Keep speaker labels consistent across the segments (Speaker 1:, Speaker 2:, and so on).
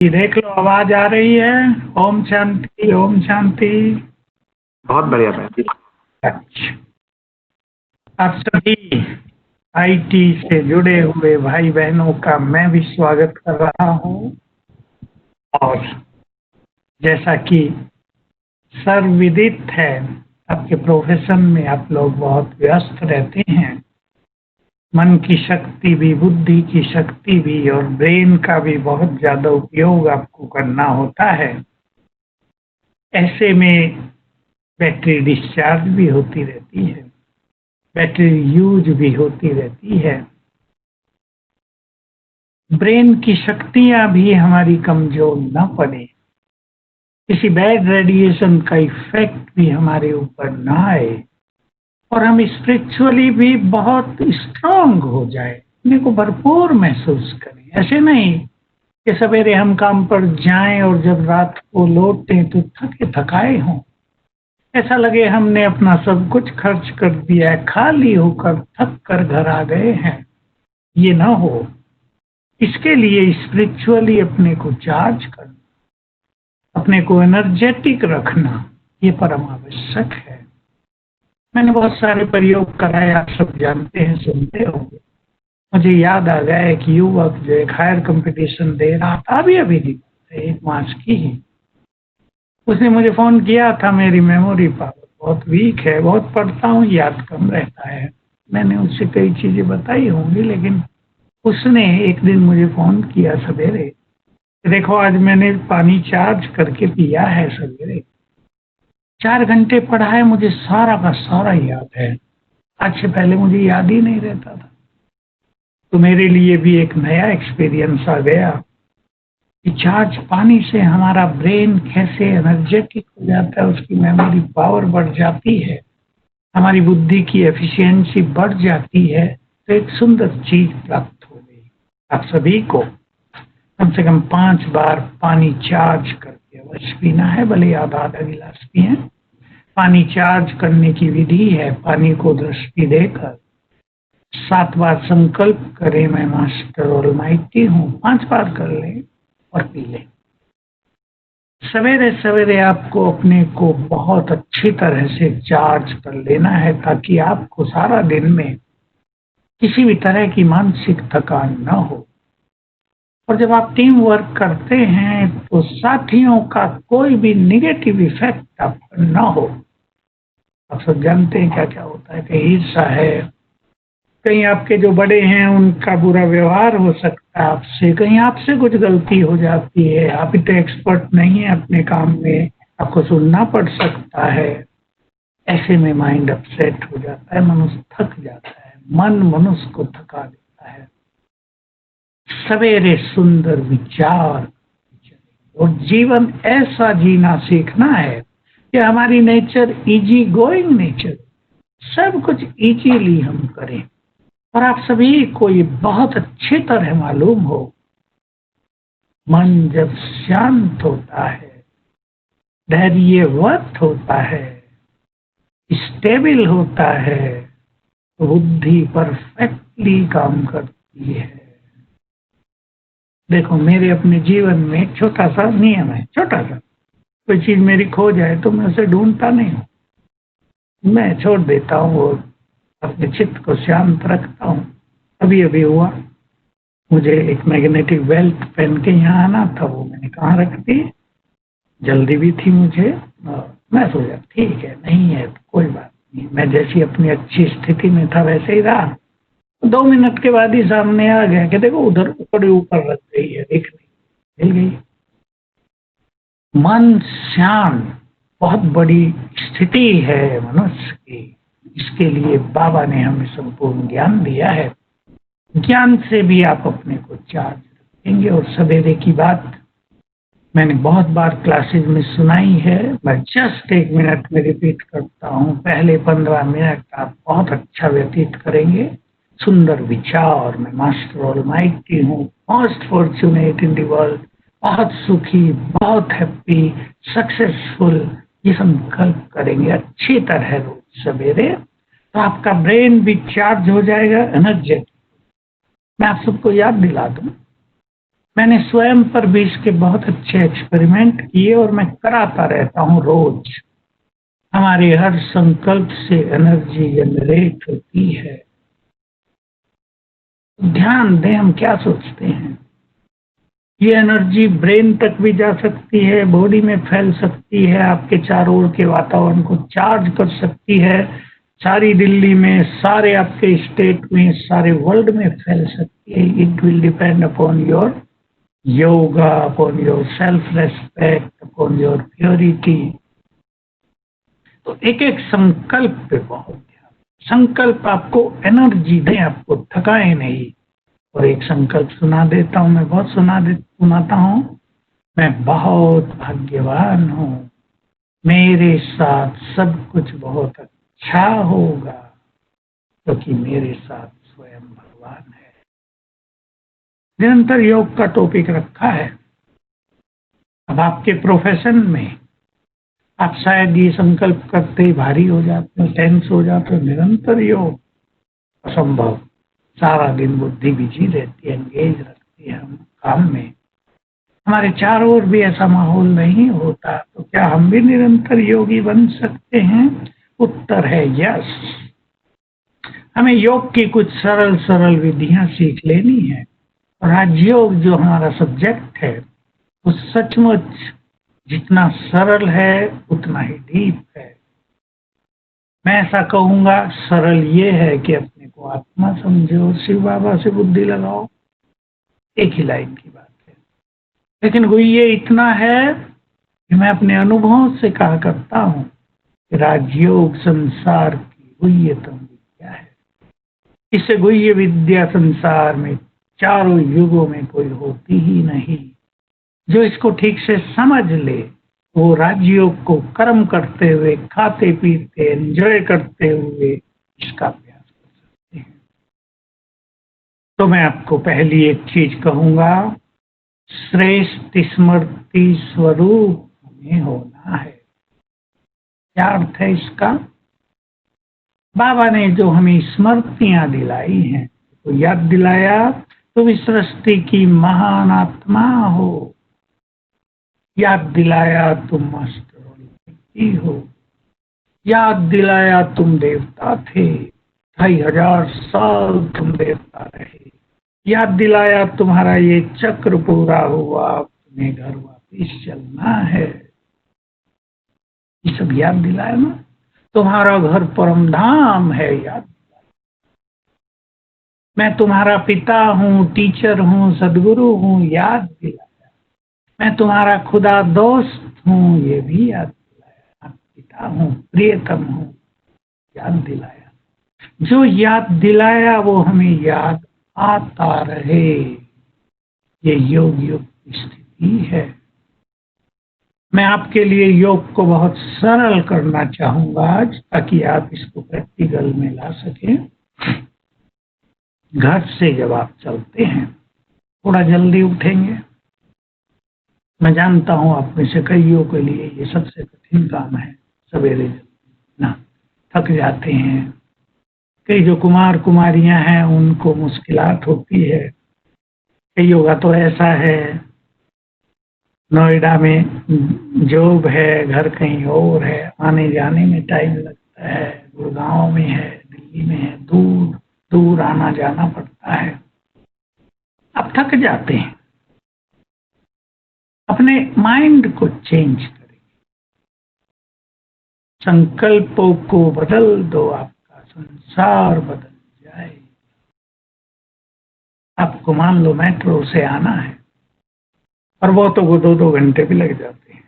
Speaker 1: ये देख लो, आवाज आ रही है। ओम शांति, ओम शांति।
Speaker 2: बहुत बढ़िया भाई।
Speaker 1: अच्छा, आप सभी आईटी से जुड़े हुए भाई बहनों का मैं भी स्वागत कर रहा हूँ। और जैसा कि सर्वविदित है, आपके प्रोफेशन में आप लोग बहुत व्यस्त रहते हैं। मन की शक्ति भी, बुद्धि की शक्ति भी और ब्रेन का भी बहुत ज़्यादा उपयोग आपको करना होता है। ऐसे में बैटरी डिस्चार्ज भी होती रहती है, बैटरी यूज भी होती रहती है। ब्रेन की शक्तियां भी हमारी कमजोर न पड़े, किसी बैड रेडिएशन का इफेक्ट भी हमारे ऊपर ना आए और हम स्पिरिचुअली भी बहुत स्ट्रांग हो जाए, अपने को भरपूर महसूस करें। ऐसे नहीं कि सवेरे हम काम पर जाएं और जब रात को लौटें तो थके थकाए हों, ऐसा लगे हमने अपना सब कुछ खर्च कर दिया है, खाली होकर थक कर घर आ गए हैं। ये ना हो। इसके लिए स्पिरिचुअली अपने को चार्ज करना, अपने को एनर्जेटिक रखना, ये परम आवश्यक है। मैंने बहुत सारे प्रयोग कराए, आप सब जानते हैं, सुनते होंगे। मुझे याद आ गया एक युवक जो एक हायर कंपटीशन दे रहा था, अभी अभी दी, 1 मास की ही। उसने मुझे फोन किया था। मेरी मेमोरी पावर बहुत वीक है, बहुत पढ़ता हूँ, याद कम रहता है। मैंने उससे कई चीजें बताई होंगी, लेकिन उसने एक दिन मुझे फोन किया सवेरे, देखो आज मैंने पानी चार्ज करके पिया है सवेरे, 4 घंटे पढ़ा है, मुझे सारा का सारा याद है। आज से पहले मुझे याद ही नहीं रहता था। तो मेरे लिए भी एक नया एक्सपीरियंस आ गया कि चार्ज पानी से हमारा ब्रेन कैसे एनर्जेटिक हो जाता है, उसकी मेमोरी पावर बढ़ जाती है, हमारी बुद्धि की एफिशिएंसी बढ़ जाती है। तो एक सुंदर चीज प्राप्त हो गई। आप सभी को कम से कम 5 बार पानी चार्ज करके अवश्य पीना है, भले आधा आधा गिलास पिए। पानी चार्ज करने की विधि है, पानी को दृष्टि देकर 7 बार संकल्प करें, मैं मास्टर ऑलमाइटी हूँ। 5 बार कर लें और पी लें। सवेरे सवेरे आपको अपने को बहुत अच्छी तरह से चार्ज कर लेना है, ताकि आपको सारा दिन में किसी भी तरह की मानसिक थकान न हो। और जब आप टीम वर्क करते हैं तो साथियों का कोई भी निगेटिव इफेक्ट आप पर न हो। आप सब जानते हैं क्या क्या होता है, कहीं ईर्ष्या है, कहीं आपके जो बड़े हैं उनका बुरा व्यवहार हो सकता है आपसे, कहीं आपसे कुछ गलती हो जाती है, आप इतने एक्सपर्ट नहीं है अपने काम में, आपको सुनना पड़ सकता है। ऐसे में माइंड अपसेट हो जाता है, मनुष्य थक जाता है, मन मनुष्य को थका देता है। सवेरे सुंदर विचार और जीवन ऐसा जीना सीखना है कि हमारी नेचर इजी गोइंग नेचर, सब कुछ इजीली हम करें। और आप सभी को ये बहुत अच्छी तरह मालूम हो, मन जब शांत होता है, धैर्यवत होता है, स्टेबल होता है, तो बुद्धि परफेक्टली काम करती है। देखो, मेरे अपने जीवन में एक छोटा सा नियम है, छोटा सा। कोई चीज मेरी खो जाए तो मैं उसे ढूंढता नहीं हूँ, मैं छोड़ देता हूँ और अपने चित्त को शांत रखता हूँ। अभी अभी हुआ, मुझे एक मैग्नेटिक बेल्ट पहन के यहाँ आना था, वो मैंने कहाँ रख दी, जल्दी भी थी मुझे। मैं सोचा ठीक है, नहीं है तो कोई बात नहीं, मैं जैसी अपनी अच्छी स्थिति में था वैसे ही रहा। 2 मिनट के बाद ही सामने आ गया कि देखो उधर ऊपर ऊपर रख गई है, दिख नहीं, मिल गई। मन शांत बहुत बड़ी स्थिति है मनुष्य की। इसके लिए बाबा ने हमें संपूर्ण ज्ञान दिया है। ज्ञान से भी आप अपने को चार्ज रखेंगे। और सवेरे की बात मैंने बहुत बार क्लासेस में सुनाई है, मैं जस्ट 1 मिनट में रिपीट करता हूँ। पहले 15 मिनट आप बहुत अच्छा व्यतीत करेंगे। सुंदर विचार, मैं मास्टर ऑलमाइटी हूँ, most fortunate in the world, बहुत सुखी, बहुत हैप्पी, सक्सेसफुल, ये संकल्प करेंगे अच्छी तरह रोज सवेरे, तो आपका ब्रेन भी चार्ज हो जाएगा, एनर्जेटिक। मैं आप सबको याद दिला दूं, मैंने स्वयं पर भी इसके बहुत अच्छे एक्सपेरिमेंट किए और मैं कराता रहता हूँ रोज। हमारे हर संकल्प से एनर्जी जनरेट होती है। ध्यान दें हम क्या सोचते हैं। ये एनर्जी ब्रेन तक भी जा सकती है, बॉडी में फैल सकती है, आपके चारों ओर के वातावरण को चार्ज कर सकती है, सारी दिल्ली में, सारे आपके स्टेट में, सारे वर्ल्ड में फैल सकती है। It will depend upon your yoga, upon your self respect, upon your purity. तो एक एक संकल्प पे बहुत ध्यान। संकल्प आपको एनर्जी दें, आपको थकाए नहीं। और एक संकल्प सुना देता हूं, मैं बहुत सुनाता हूं। मैं बहुत भाग्यवान हूं, मेरे साथ सब कुछ बहुत अच्छा होगा, क्योंकि मेरे साथ स्वयं भगवान है। निरंतर योग का टॉपिक रखा है। अब आपके प्रोफेशन में आप शायद ये संकल्प करते ही भारी हो जाते हो, टेंस हो जाते हो। निरंतर योग असंभव। सारा दिन बुद्धि बिजी रहती है, एंगेज रखती है हम काम में। हमारे चारों ओर भी ऐसा माहौल नहीं होता, तो क्या हम भी निरंतर योगी बन सकते हैं? उत्तर है यस। हमें योग की कुछ सरल सरल विधियां सीख लेनी है। और राजयोग जो हमारा सब्जेक्ट है वो सचमुच जितना सरल है उतना ही डीप है। मैं ऐसा कहूंगा, सरल ये है कि अपने को आत्मा समझो, शिव बाबा से बुद्धि लगाओ, एक ही लाइन की बात है। लेकिन ये इतना है कि मैं अपने अनुभवों से कहा करता हूं कि राजयोग संसार की गुह्यतम विद्या है। इससे गुह्य विद्या संसार में चारों युगों में कोई होती ही नहीं। जो इसको ठीक से समझ ले वो राजयोग को कर्म करते हुए, खाते पीते, एंजॉय करते हुए इसका अभ्यास कर सकते हैं। तो मैं आपको पहली एक चीज कहूंगा, श्रेष्ठ स्मृति स्वरूप हमें होना है। क्या अर्थ है इसका? बाबा ने जो हमें स्मृतियां दिलाई हैं, तो याद दिलाया तुम इस सृष्टि की महान आत्मा हो, याद दिलाया तुम मास्टर व्यक्ति हो, याद दिलाया तुम देवता थे, 2500 साल तुम देवता रहे, याद दिलाया तुम्हारा ये चक्र पूरा हुआ, तुम्हें घर वापिस चलना है। ये सब याद दिलाया ना। तुम्हारा घर परम धाम है, याद दिलाया। मैं तुम्हारा पिता हूँ, टीचर हूँ, सदगुरु हूँ, याद दिलाया। मैं तुम्हारा खुदा दोस्त हूँ, ये भी याद दिलाया। पिता हूँ, प्रियतम हूँ, याद दिलाया। जो याद दिलाया वो हमें याद आता रहे। ये योग योग की स्थिति है। मैं आपके लिए योग को बहुत सरल करना चाहूंगा आज, ताकि आप इसको प्रैक्टिकल में ला सकें। घर से जब आप चलते हैं थोड़ा जल्दी उठेंगे। मैं जानता हूं आप में से कईयों के लिए ये सबसे कठिन काम है, सवेरे ना थक जाते हैं। कई जो कुमार कुमारियां हैं उनको मुश्किलात होती है। कईयों का तो ऐसा है, नोएडा में जॉब है, घर कहीं और है, आने जाने में टाइम लगता है, गुड़गांव में है, दिल्ली में है, दूर दूर आना जाना पड़ता है। आप थक जाते हैं। अपने माइंड को चेंज करें, संकल्पों को बदल दो, आपका संसार बदल जाए। आपको मान लो मेट्रो से आना है और वो तो 2-2 घंटे भी लग जाते हैं।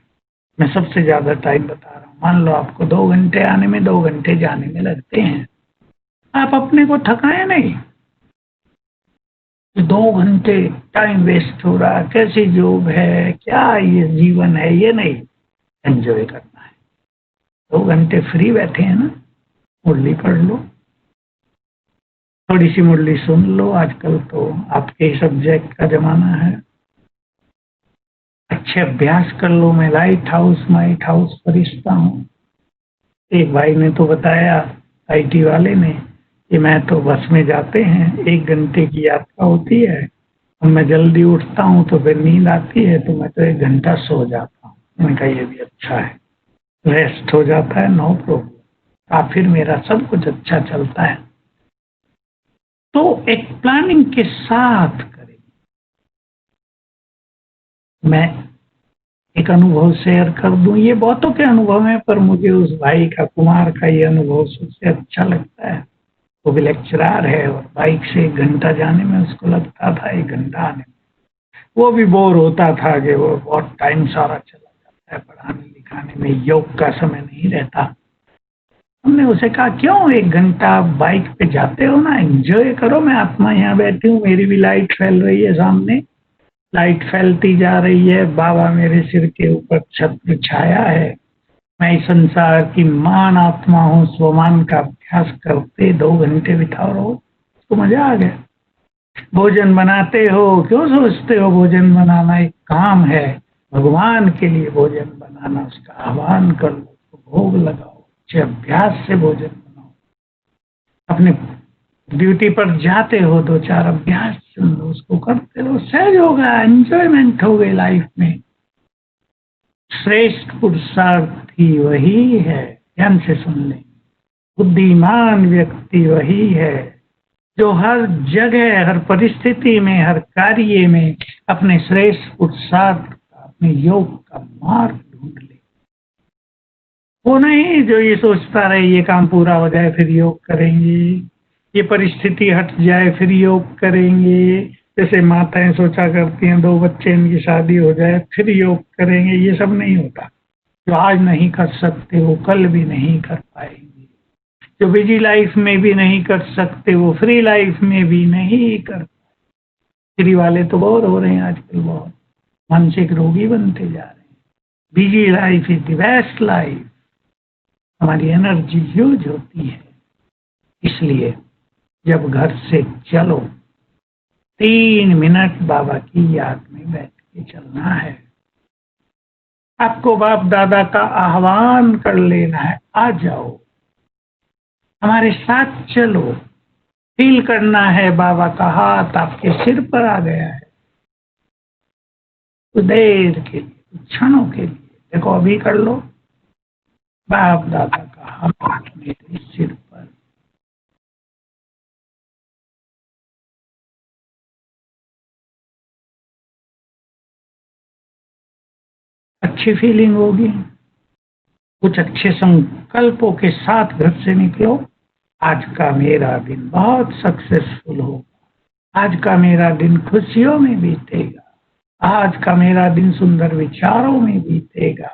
Speaker 1: मैं सबसे ज्यादा टाइम बता रहा हूँ। मान लो आपको 2 घंटे आने में, 2 घंटे जाने में लगते हैं। आप अपने को थकाए नहीं। 2 घंटे टाइम वेस्ट हो रहा, कैसी जॉब है, क्या ये जीवन है, ये नहीं। एंजॉय करना है। 2 घंटे फ्री बैठे हैं ना, मुरली पढ़ लो, थोड़ी सी मुरली सुन लो। आजकल तो आपके सब्जेक्ट का जमाना है। अच्छे अभ्यास कर लो। मैं लाइट हाउस फरिश्ता हूँ। एक भाई ने तो बताया, IT वाले ने, कि मैं तो बस में जाते हैं, 1 घंटे की यात्रा होती है, अब मैं जल्दी उठता हूँ तो फिर नींद आती है, तो मैं तो 1 घंटा सो जाता हूँ। मैंने कहा ये भी अच्छा है, रेस्ट हो जाता है, नो प्रॉब्लम, फिर मेरा सब कुछ अच्छा चलता है। तो एक प्लानिंग के साथ करें। मैं एक अनुभव शेयर कर दूं, ये बहुतों के अनुभव है, पर मुझे उस भाई का, कुमार का, ये अनुभव सबसे अच्छा लगता है। वो भी लेक्चरार है और बाइक से 1 घंटा जाने में उसको लगता था 1 घंटा आने में। वो भी बोर होता था कि वो बहुत टाइम सारा चला जाता है पढ़ाने लिखाने में, योग का समय नहीं रहता। हमने उसे कहा क्यों 1 घंटा बाइक पे जाते हो ना, एंजॉय करो। मैं आत्मा यहाँ बैठी हूँ, मेरी भी लाइट फैल रही है, सामने लाइट फैलती जा रही है, बाबा मेरे सिर के ऊपर छत्र छाया है, मैं इस संसार की महान आत्मा हूँ। स्वमान का अभ्यास करते 2 घंटे बिताओ रहो, तो मजा आ गया। भोजन बनाते हो, क्यों सोचते हो भोजन बनाना एक काम है? भगवान के लिए भोजन बनाना, उसका आह्वान कर लो, उसको भोग लगाओ, अच्छे अभ्यास से भोजन बनाओ। अपने ड्यूटी पर जाते हो, 2-4 अभ्यास सुन लो, उसको करते रहो, सहज होगा, एंजॉयमेंट हो गई लाइफ में। श्रेष्ठ पुरुषार्थी वही है, ध्यान से सुन लें, बुद्धिमान व्यक्ति वही है जो हर जगह, हर परिस्थिति में, हर कार्य में अपने श्रेष्ठ पुरुषार्थ का, अपने योग का मार्ग ढूंढ ले। वो नहीं जो ये सोचता रहे ये काम पूरा हो जाए फिर योग करेंगे, ये परिस्थिति हट जाए फिर योग करेंगे। जैसे माताएं सोचा करती हैं 2 बच्चे इनकी शादी हो जाए फिर योग करेंगे, ये सब नहीं होता। जो आज नहीं कर सकते वो कल भी नहीं कर पाएंगे। जो बिजी लाइफ में भी नहीं कर सकते वो फ्री लाइफ में भी नहीं कर। फ्री वाले तो बोर हो रहे हैं आजकल, बहुत मानसिक रोगी बनते जा रहे हैं। Busy life is the best life. हमारी एनर्जी यूज होती है, इसलिए जब घर से चलो 3 मिनट बाबा की याद में बैठ के चलना है। आपको बाप दादा का आह्वान कर लेना है, आ जाओ हमारे साथ चलो। फील करना है बाबा का हाथ आपके सिर पर आ गया है, कुछ देर के लिए, कुछ क्षणों के लिए। देखो अभी कर लो, बाप दादा का हाथ मेरे सिर पर। अच्छी फीलिंग होगी। कुछ अच्छे संकल्पों के साथ घर से निकलो। आज का मेरा दिन बहुत सक्सेसफुल होगा, आज का मेरा दिन खुशियों में बीतेगा, आज का मेरा दिन सुंदर विचारों में बीतेगा,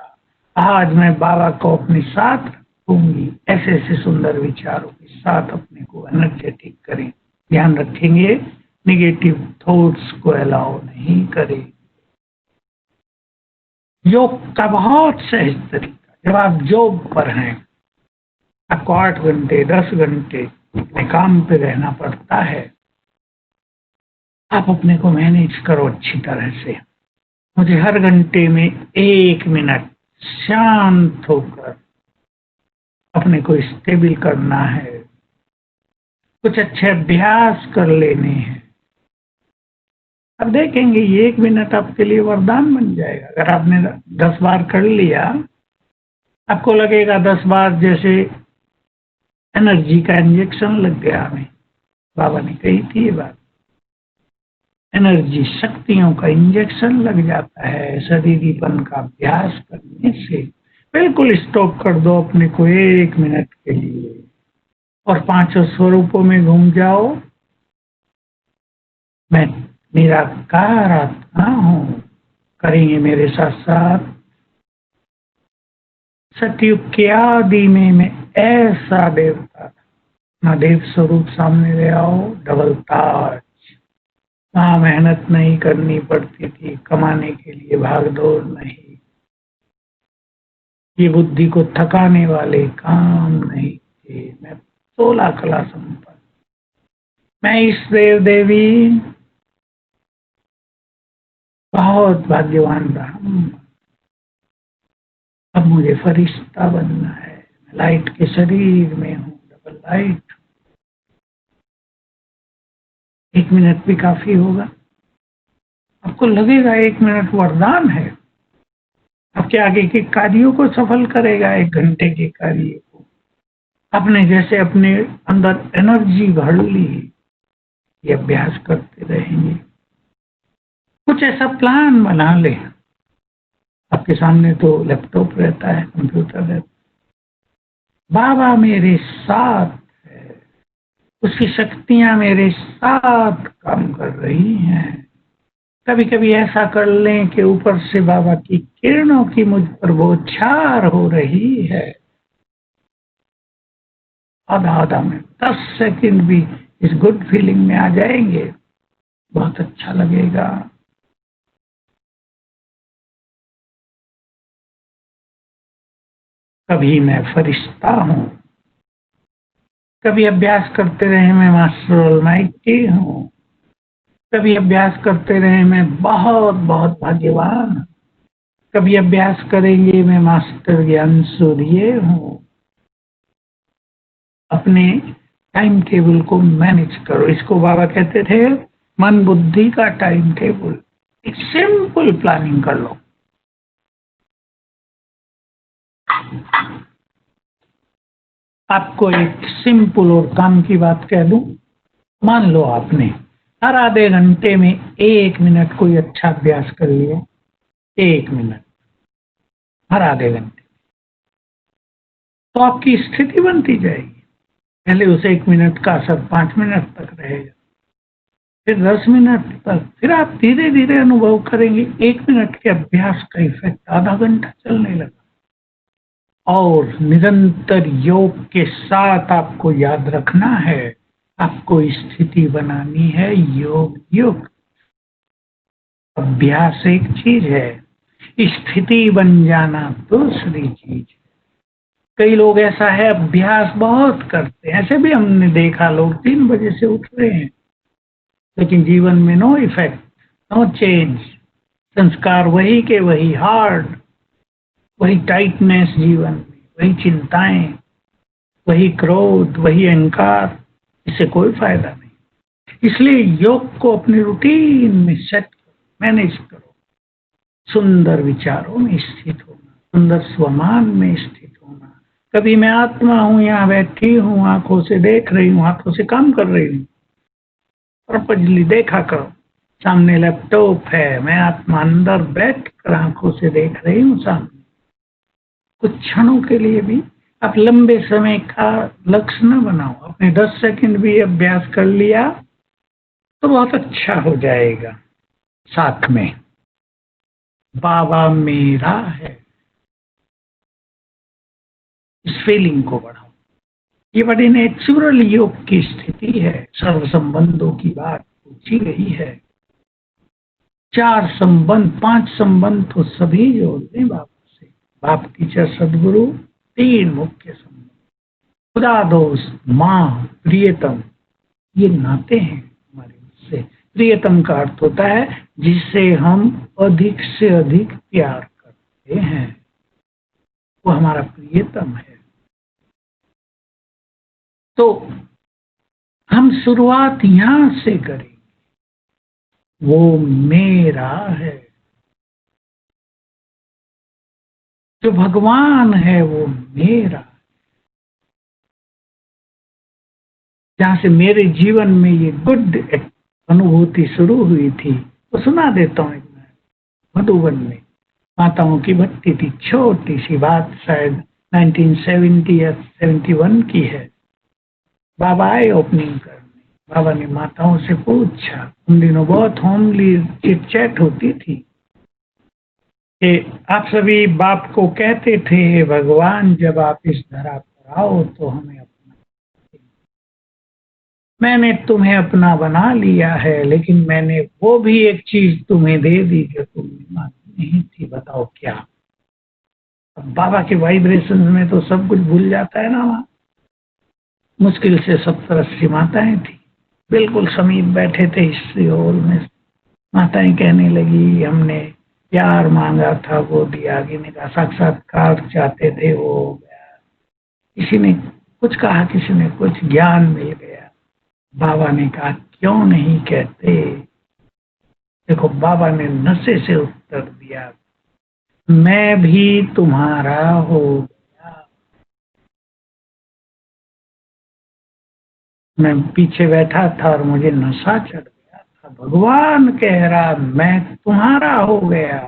Speaker 1: आज मैं बाबा को अपने साथ रखूंगी। ऐसे ऐसे सुंदर विचारों के साथ अपने को एनर्जेटिक करें। ध्यान रखेंगे निगेटिव थॉट्स को अलाउ नहीं करें। योग का बहुत सहज तरीका, जब आप जॉब पर हैं, आपको 8 घंटे 10 घंटे अपने काम पे रहना पड़ता है, आप अपने को मैनेज करो अच्छी तरह से। मुझे हर घंटे में 1 मिनट शांत होकर अपने को स्टेबल करना है, कुछ अच्छे अभ्यास कर लेने हैं। अब देखेंगे ये 1 मिनट आपके लिए वरदान बन जाएगा। अगर आपने 10 बार कर लिया, आपको लगेगा 10 बार जैसे एनर्जी का इंजेक्शन लग गया हमें। बाबा ने कही थी ये बात, एनर्जी शक्तियों का इंजेक्शन लग जाता है शरीरीपन का अभ्यास करने से। बिल्कुल स्टॉप कर दो अपने को 1 मिनट के लिए और 5 स्वरूपों में घूम जाओ। मैं निराकार आत्मा हूँ, करेंगे मेरे साथ साथ। सतयुग के आदि में मैं ऐसा देवता था, ना देव स्वरूप सामने ले आओ, डबल ताज। वहां मेहनत नहीं करनी पड़ती थी, कमाने के लिए भागदौड़ नहीं, ये बुद्धि को थकाने वाले काम नहीं थे। मैं 16 कला संपन्न, मैं इस देव देवी बहुत भाग्यवान रहा। अब मुझे फरिश्ता बनना है, लाइट के शरीर में हूँ, डबल लाइट। 1 मिनट भी काफी होगा। आपको लगेगा 1 मिनट वरदान है, आपके आगे के कार्यों को सफल करेगा। 1 घंटे के कार्य को आपने जैसे अपने अंदर एनर्जी भर ली, ये अभ्यास करते रहेंगे। कुछ ऐसा प्लान बना ले, आपके सामने तो लैपटॉप रहता है, कंप्यूटर रहता है, बाबा मेरे साथ है, उसकी शक्तियां मेरे साथ काम कर रही हैं। कभी कभी ऐसा कर लें कि ऊपर से बाबा की किरणों की मुझ पर बौछार हो रही है। आधा आधा मिनट 10 सेकंड भी इस गुड फीलिंग में आ जाएंगे, बहुत अच्छा लगेगा। कभी मैं फरिश्ता हूँ, कभी अभ्यास करते रहे मैं मास्टर ऑलमाइटी हूँ, कभी अभ्यास करते रहे मैं बहुत बहुत भाग्यवान हूँ, कभी अभ्यास करेंगे मैं मास्टर ज्ञान सूर्य हूँ। अपने टाइम टेबल को मैनेज करो। इसको बाबा कहते थे मन बुद्धि का टाइम टेबल। एक सिंपल प्लानिंग कर लो। आपको एक सिंपल और काम की बात कह दूं, मान लो आपने हर आधे घंटे में 1 मिनट कोई अच्छा अभ्यास कर लिया, 1 मिनट हर आधे घंटे, तो आपकी स्थिति बनती जाएगी। पहले उस 1 मिनट का असर 5 मिनट तक रहेगा, फिर 10 मिनट तक, फिर आप धीरे धीरे अनुभव करेंगे 1 मिनट के अभ्यास का इफेक्ट आधा घंटा चलने लगा। और निरंतर योग के साथ आपको याद रखना है, आपको स्थिति बनानी है योग युक्त। अभ्यास एक चीज है, स्थिति बन जाना दूसरी चीज। कई लोग ऐसा है अभ्यास बहुत करते हैं, ऐसे भी हमने देखा, लोग 3 बजे से उठ रहे हैं लेकिन जीवन में नो इफेक्ट, नो चेंज। संस्कार वही के वही, हार्ड, वही टाइटनेस जीवन में, वही चिंताएं, वही क्रोध, वही अहंकार। इससे कोई फायदा नहीं। इसलिए योग को अपनी रूटीन में सेट करो, मैनेज करो। सुंदर विचारों में स्थित होना, सुंदर स्वमान में स्थित होना। कभी मैं आत्मा हूं, यहाँ बैठी हूँ, आंखों से देख रही हूँ, हाथों से काम कर रही हूँ। प्रपंचली देखा करो, सामने लैपटॉप है, मैं आत्मा अंदर बैठ कर आंखों से देख रही हूँ सामने। कुछ क्षणों के लिए भी आप लंबे समय का लक्ष्य न बनाओ, अपने 10 सेकंड भी अभ्यास कर लिया तो बहुत अच्छा हो जाएगा। साथ में बाबा मेरा है, इस फीलिंग को बढ़ाओ। ये बड़ी नेचुरल योग की स्थिति है। सर्व संबंधों की बात पूछी गई है। 4 संबंध, 5 संबंध तो सभी जोड़ दें बाबा से। बाप टीचर सदगुरु, 3 मुख्य संबंध, खुदा दोस्त, माँ, प्रियतम, ये नाते हैं हमारे उससे। प्रियतम का अर्थ होता है जिसे हम अधिक से अधिक प्यार करते हैं, वो हमारा प्रियतम है। तो हम शुरुआत यहां से करें, वो मेरा है। जो भगवान है वो मेरा। जहां से मेरे जीवन में ये गुड अनुभूति शुरू हुई थी, वो सुना देता हूँ। मधुबन में माताओं की भक्ति थी, छोटी सी बात, शायद 1970 या 71 की है। बाबा आए ओपनिंग करने, बाबा ने माताओं से पूछा, उन दिनों बहुत होमली चिट चैट होती थी, कि आप सभी बाप को कहते थे भगवान जब आप इस धरा पर आओ तो हमें अपना, मैंने तुम्हें अपना बना लिया है, लेकिन मैंने वो भी एक चीज तुम्हें दे दी जो तुमने मानी नहीं थी, बताओ क्या। अब बाबा के वाइब्रेशन में तो सब कुछ भूल जाता है ना। वहाँ मुश्किल से 70-80 माताएं थी, बिल्कुल समीप बैठे थे हिस्ट्री हॉल में। माताएं कहने लगी हमने प्यार मांगा था वो दिया, किसी का साक्षात्कार चाहते थे वो हो गया, किसी ने कुछ कहा, किसी ने कुछ, ज्ञान मिल गया। बाबा ने कहा क्यों नहीं कहते, देखो बाबा ने नशे से उत्तर दिया, मैं भी तुम्हारा हो गया। मैं पीछे बैठा था और मुझे नशा चढ़ गया था, भगवान कह रहा मैं तुम्हारा हो गया।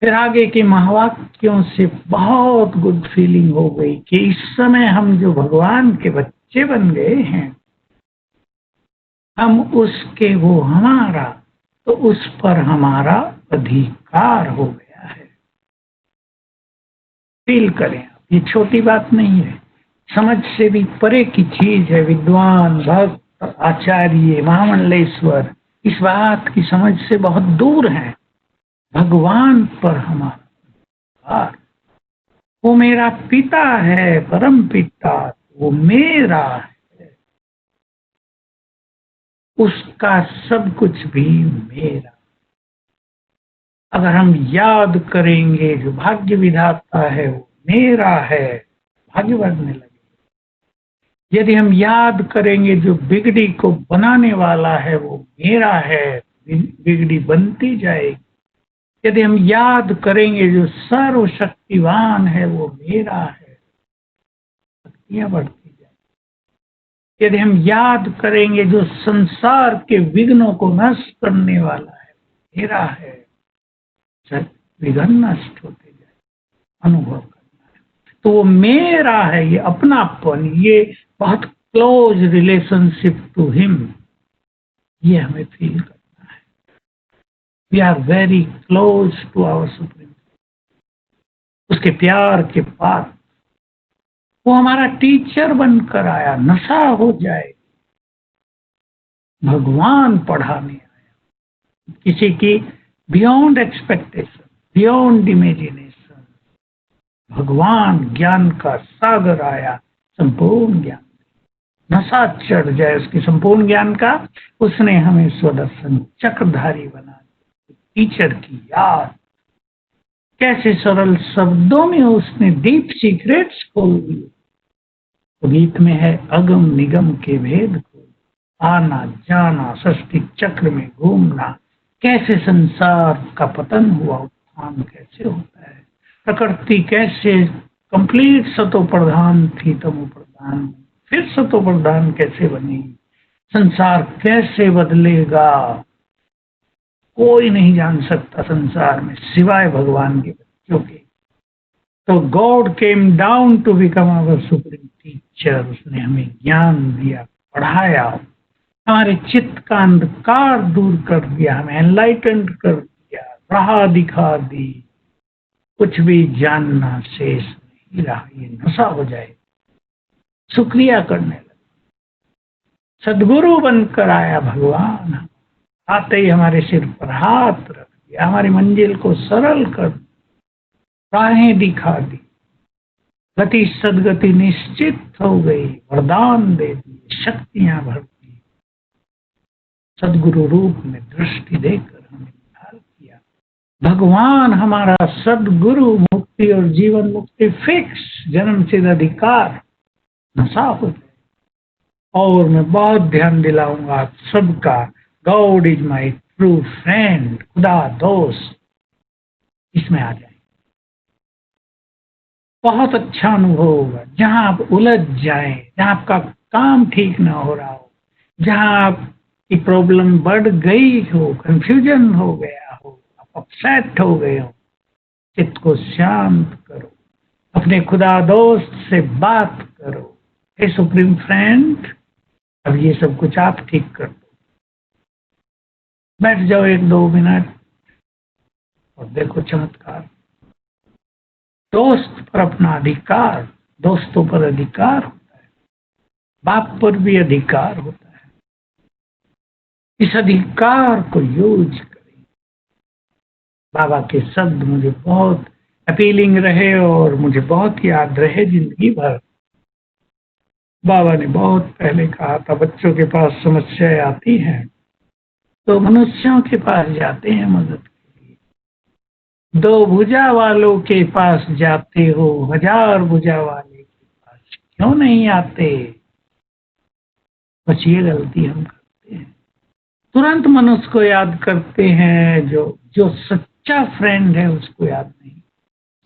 Speaker 1: फिर आगे के महावाक्यों से बहुत गुड फीलिंग हो गई कि इस समय हम जो भगवान के बच्चे बन गए हैं, हम उसके वो हमारा, तो उस पर हमारा अधिकार हो गया है। फील करें, ये छोटी बात नहीं है, समझ से भी परे की चीज है। विद्वान भक्त आचार्य महामंडलेश्वर इस बात की समझ से बहुत दूर है। भगवान पर हमारा अधिकार, वो मेरा पिता है, परम पिता, वो मेरा है, उसका सब कुछ भी मेरा। अगर हम याद करेंगे जो भाग्य विधाता है वो मेरा है, भाग्य बढ़ने लगे। यदि हम याद करेंगे जो बिगड़ी को बनाने वाला है वो मेरा है, बिगड़ी बनती जाएगी। यदि हम याद करेंगे जो सर्वशक्तिवान है वो मेरा है, शक्तियां बढ़ती जाएगी। यदि हम याद करेंगे जो संसार के विघ्नों को नष्ट करने वाला है मेरा है, विघ्न नष्ट होते जाए, अनुभव करना है। तो वो मेरा है, ये अपनापन, ये बहुत क्लोज रिलेशनशिप टू हिम, ये हमें फील करना है। We are very close to our supreme, उसके प्यार के पास। वो हमारा टीचर बनकर आया, नशा हो जाए, भगवान पढ़ाने आया, किसी की बियॉन्ड एक्सपेक्टेशन, बियॉन्ड इमेजिनेशन, भगवान ज्ञान का सागर आया, संपूर्ण ज्ञान। नशा चढ़ जाए उसकी संपूर्ण ज्ञान का, उसने हमें स्वदर्शन चक्रधारी बना दिया। टीचर की याद, कैसे सरल शब्दों में उसने डीप सीक्रेट्स खोल दिए। तो गीत में है अगम निगम के भेद को, आना जाना सृष्टि चक्र में घूमना, कैसे संसार का पतन हुआ, उत्थान कैसे होता है, प्रकृति कैसे कंप्लीट सतो प्रधान थी तमो प्रधान, फिर सतो प्रधान कैसे बनी, संसार कैसे बदलेगा, कोई नहीं जान सकता संसार में सिवाय भगवान के बच्चों के। तो God came down to become our supreme teacher, उसने हमें ज्ञान दिया, पढ़ाया, हमारे चित्त का अंधकार दूर कर दिया, हमें एनलाइटेंड कर दिया, राह दिखा दी। कुछ भी जानना शेष नहीं रहा, ये नशा हो जाए, शुक्रिया करने लगे। सदगुरु बनकर आया भगवान, आते ही हमारे सिर पर हाथ रख दिया, हमारी मंजिल को सरल कर दिया, राहें दिखा दी, गति सदगति निश्चित हो गई, वरदान दे दिए, शक्तियां भर दी, सदगुरु रूप में दृष्टि देकर हमें निहाल किया। भगवान हमारा सदगुरु, मुक्ति और जीवन मुक्ति फिक्स, जन्म सिद्ध अधिकार, नशा हो जाए। और मैं बहुत ध्यान दिलाऊंगा आप सबका, God is my true friend, खुदा दोस्त, इसमें आ जाए, बहुत अच्छा अनुभव होगा। जहां आप उलझ जाएं, जहां आपका काम ठीक ना हो रहा हो, जहां आपकी प्रॉब्लम बढ़ गई हो, कंफ्यूजन हो गया हो, आप अपसेट हो गए हो, चित्त को शांत करो, अपने खुदा दोस्त से बात करो, हे सुप्रीम फ्रेंड, अब ये सब कुछ आप ठीक कर दो। बैठ जाओ 1-2 मिनट और देखो चमत्कार। दोस्त पर अपना अधिकार, दोस्तों पर अधिकार होता है, बाप पर भी अधिकार होता है। इस अधिकार को यूज करें। बाबा के शब्द मुझे बहुत अपीलिंग रहे और मुझे बहुत याद रहे जिंदगी भर। बाबा ने बहुत पहले कहा था, बच्चों के पास समस्याएं आती हैं तो मनुष्यों के पास जाते हैं मदद के लिए, 2 भुजा वालों के पास जाते हो, 1000 भुजा वाले के पास क्यों नहीं आते। बस ये गलती हम करते हैं, तुरंत मनुष्य को याद करते हैं, जो जो सच्चा फ्रेंड है उसको याद नहीं,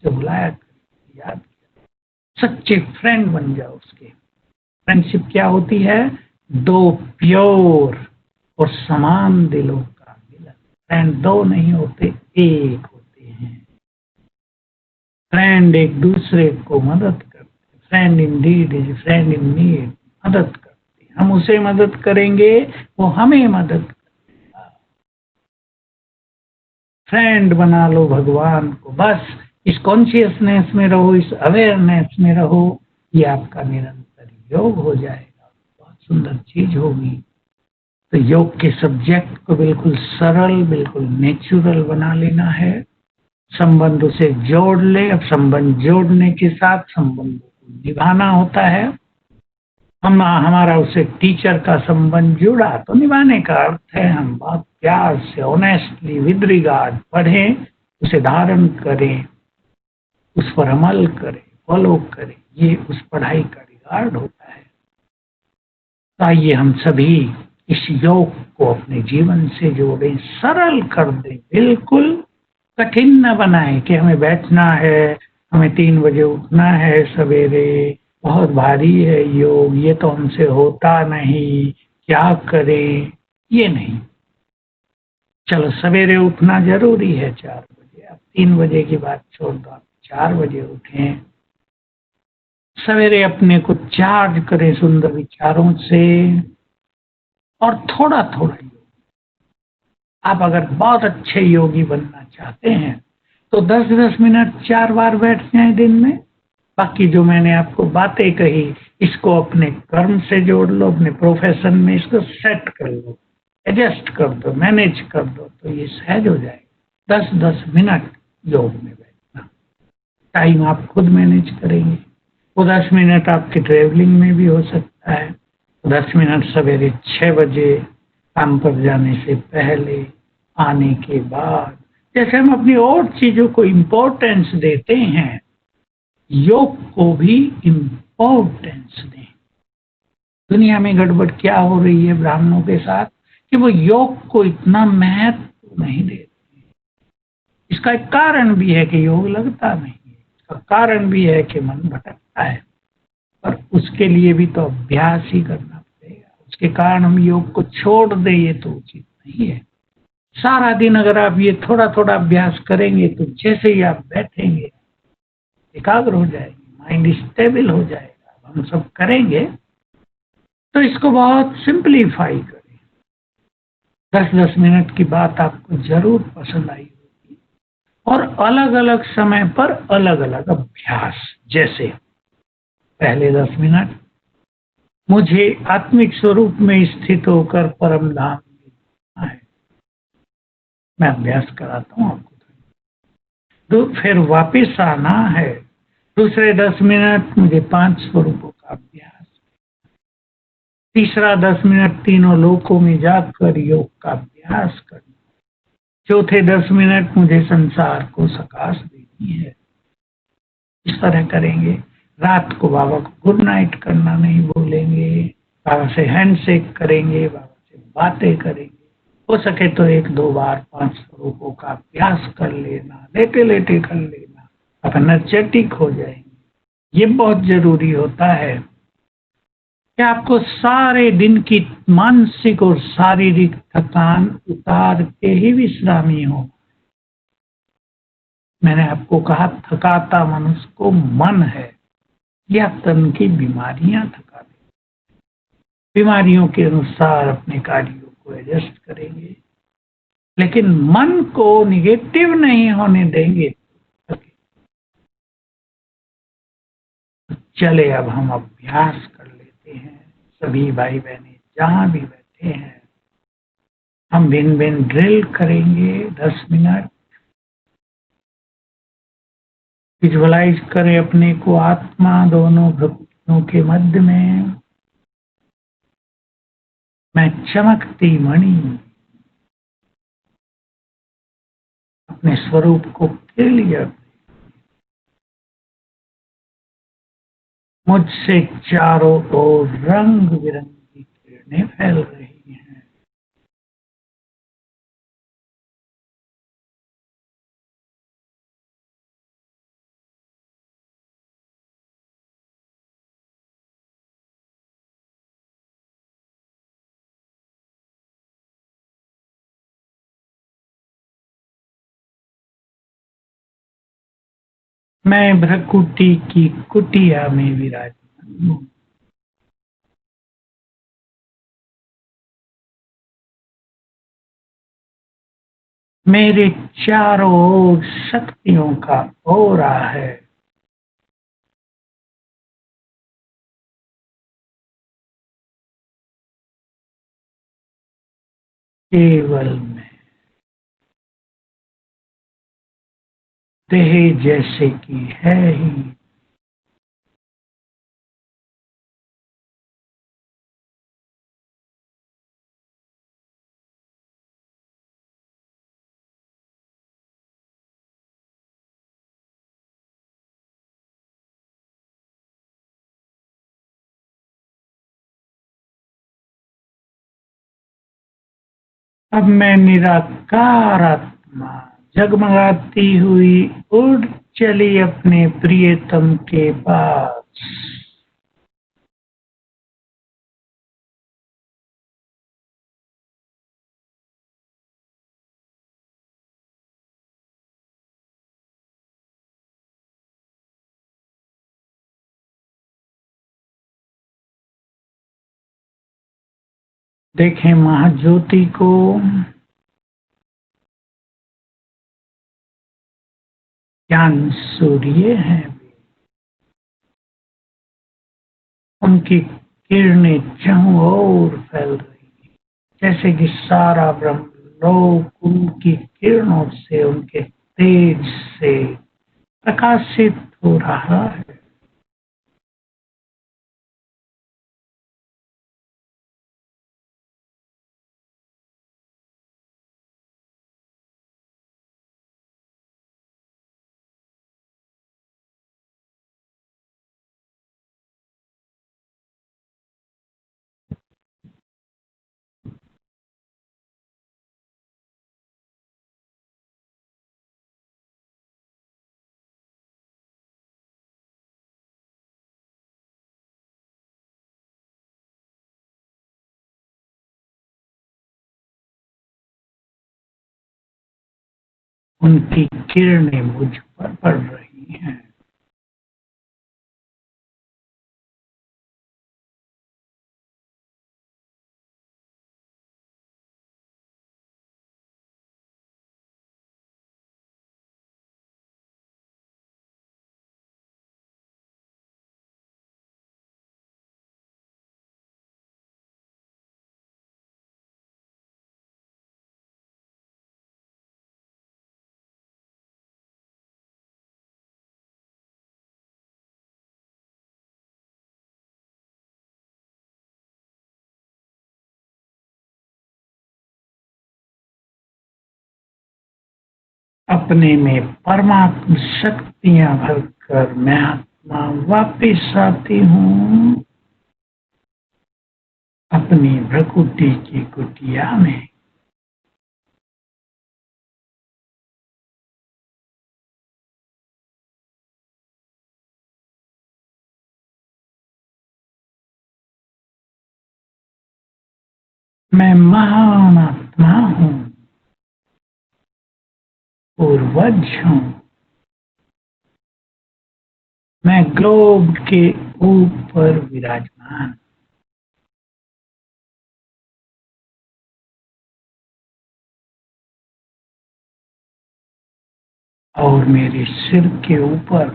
Speaker 1: जो बुलाया याद किया। सच्चे फ्रेंड बन जाओ उसके। फ्रेंडशिप क्या होती है? दो प्योर और समान दिलों का मिलन। फ्रेंड दो नहीं होते, एक होते हैं। फ्रेंड एक दूसरे को मदद करते। Friend in deed is friend in need. मदद करते, हम उसे मदद करेंगे, वो हमें मदद करेगा। फ्रेंड बना लो भगवान को। बस इस कॉन्शियसनेस में रहो, इस अवेयरनेस में रहो, ये आपका निरंतर योग हो जाएगा। बहुत सुंदर चीज होगी। तो योग के सब्जेक्ट को बिल्कुल सरल, बिल्कुल नेचुरल बना लेना है। संबंध उसे जोड़ ले। अब संबंध जोड़ने के साथ संबंध को निभाना होता है। हमारा उससे टीचर का संबंध जुड़ा तो निभाने का अर्थ है हम बहुत प्यार से, ऑनेस्टली, विद रिगार्ड पढ़ें, उसे धारण करें, उस पर अमल करें, फॉलो करें। ये उस पढ़ाई का रिगार्ड होता है। तो आइए हम सभी इस योग को अपने जीवन से जोड़ें, सरल कर दें, बिल्कुल कठिन न बनाए कि हमें बैठना है, हमें 3 बजे उठना है सवेरे, बहुत भारी है योग, ये तो हमसे होता नहीं, क्या करें। ये नहीं। चलो सवेरे उठना जरूरी है 4 बजे, आप 3 बजे की बात छोड़ दो, आप 4 बजे उठें। सवेरे अपने को चार्ज करें सुंदर विचारों से और थोड़ा थोड़ा योग। आप अगर बहुत अच्छे योगी बनना चाहते हैं तो 10-10 मिनट 4 बार बैठ जाएं दिन में। बाकी जो मैंने आपको बातें कही, इसको अपने कर्म से जोड़ लो, अपने प्रोफेशन में इसको सेट कर लो, एडजस्ट कर दो, मैनेज कर दो, तो ये सहज हो जाएगा। 10-10 मिनट योग में बैठना। टाइम आप खुद मैनेज करेंगे। वो 10 मिनट आपके ट्रेवलिंग में भी हो सकता है, 10 मिनट सवेरे 6 बजे काम पर जाने से पहले, आने के बाद। जैसे हम अपनी और चीजों को इम्पोर्टेंस देते हैं, योग को भी इम्पोर्टेंस दें। दुनिया में गड़बड़ क्या हो रही है ब्राह्मणों के साथ कि वो योग को इतना महत्व नहीं देते। इसका एक कारण भी है कि योग लगता नहीं है, इसका कारण भी है कि मन भटकता है, पर उसके लिए भी तो अभ्यास ही करना पड़ेगा। उसके कारण हम योग को छोड़ दें, ये तो उचित नहीं है। सारा दिन अगर आप ये थोड़ा थोड़ा अभ्यास करेंगे तो जैसे ही आप बैठेंगे एकाग्र हो जाएंगे, माइंड स्टेबल हो जाएगा। हम सब करेंगे तो इसको बहुत सिंप्लीफाई करें। 10-10 मिनट की बात आपको जरूर पसंद आई होगी। और अलग अलग समय पर अलग अलग अभ्यास, जैसे पहले 10 मिनट मुझे आत्मिक स्वरूप में स्थित होकर परम धाम में है, मैं अभ्यास कराता हूँ आपको। तो फिर वापिस आना है। दूसरे 10 मिनट मुझे 5 स्वरूपों का अभ्यास। तीसरा 10 मिनट तीनों लोकों में जाकर योग का अभ्यास करना। चौथे 10 मिनट मुझे संसार को सकाश देनी है। इस तरह करेंगे। रात को बाबा को गुड नाइट करना नहीं भूलेंगे, बाबा से हैंडशेक करेंगे, बाबा से बातें करेंगे। हो सके तो 1-2 बार 5 स्वरूपों का अभ्यास कर लेना, लेटे लेटे कर लेना, आप एनर्जेटिक हो जाएंगे। ये बहुत जरूरी होता है कि आपको सारे दिन की मानसिक और शारीरिक थकान उतार के ही विश्रामी हो। मैंने आपको कहा थकाता मनुष्य को मन है, या तन की बीमारियां थका दे। बीमारियों के अनुसार अपने कार्यों को एडजस्ट करेंगे, लेकिन मन को निगेटिव नहीं होने देंगे। चले अब हम अभ्यास कर लेते हैं। सभी भाई बहनें जहां भी बैठे हैं, हम भिन्न भिन्न ड्रिल करेंगे। 10 मिनट विजुअलाइज करें अपने को आत्मा दोनों भ्रुकुटियों के मध्य में। मैं चमकती मणि अपने स्वरूप को क्लियर, मुझसे चारों ओर रंग बिरंगी किरणें फैल रही हैं। मैं भ्रकुटी की कुटिया में विराजमान हूँ। मेरे चारों ओर शक्तियों का ओरा है। केवल मैं देह जैसे कि है ही। अब मैं निराकार आत्मा जगमगाती हुई उड़ चली अपने प्रियतम के पास। देखें महाज्योति को, ज्ञान सूर्य है। उनकी किरणें चारों ओर फैल रही हैं, जैसे कि सारा ब्रह्मलोक उनकी किरणों से, उनके तेज से प्रकाशित हो रहा है। उनकी किरणें मुझ पर पड़ रही हैं। अपने में परमात्म शक्तियां भरकर मैं आत्मा वापिस आती हूँ अपनी भ्रकुटी की कुटिया में। मैं महान आत्मा हूँ, पूर्वज हूँ। मैं ग्लोब के ऊपर विराजमान, और मेरे सिर के ऊपर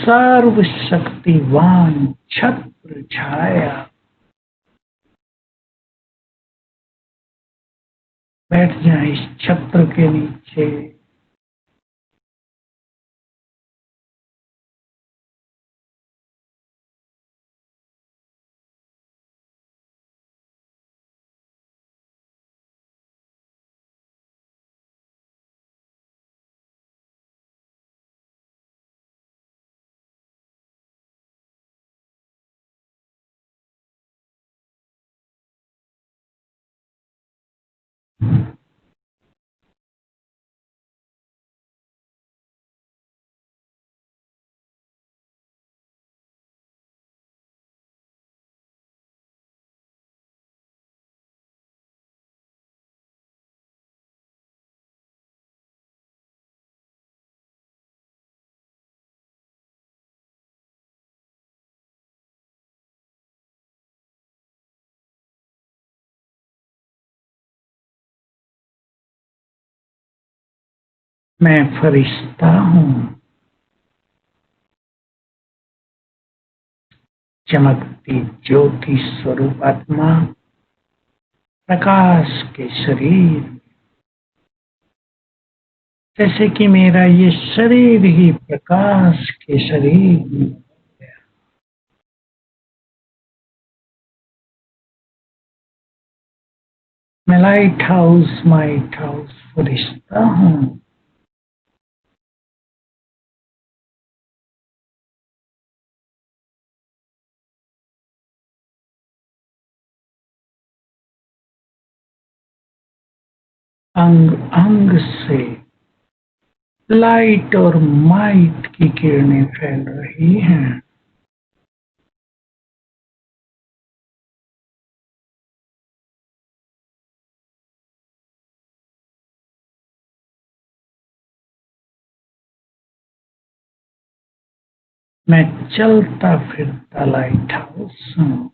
Speaker 1: सर्वशक्तिवान छत्र छाया। बैठ जाए इस छत्र के नीचे। मैं फरिश्ता हूँ। चमकती ज्योति स्वरूप आत्मा प्रकाश के शरीर, जैसे कि मेरा ये शरीर ही प्रकाश के शरीर में हो गया। मैं लाइट हाउस फरिश्ता हूँ। अंग अंग से लाइट और माइट की किरणें फैल रही हैं। मैं चलता फिरता लाइट हाउस हूँ।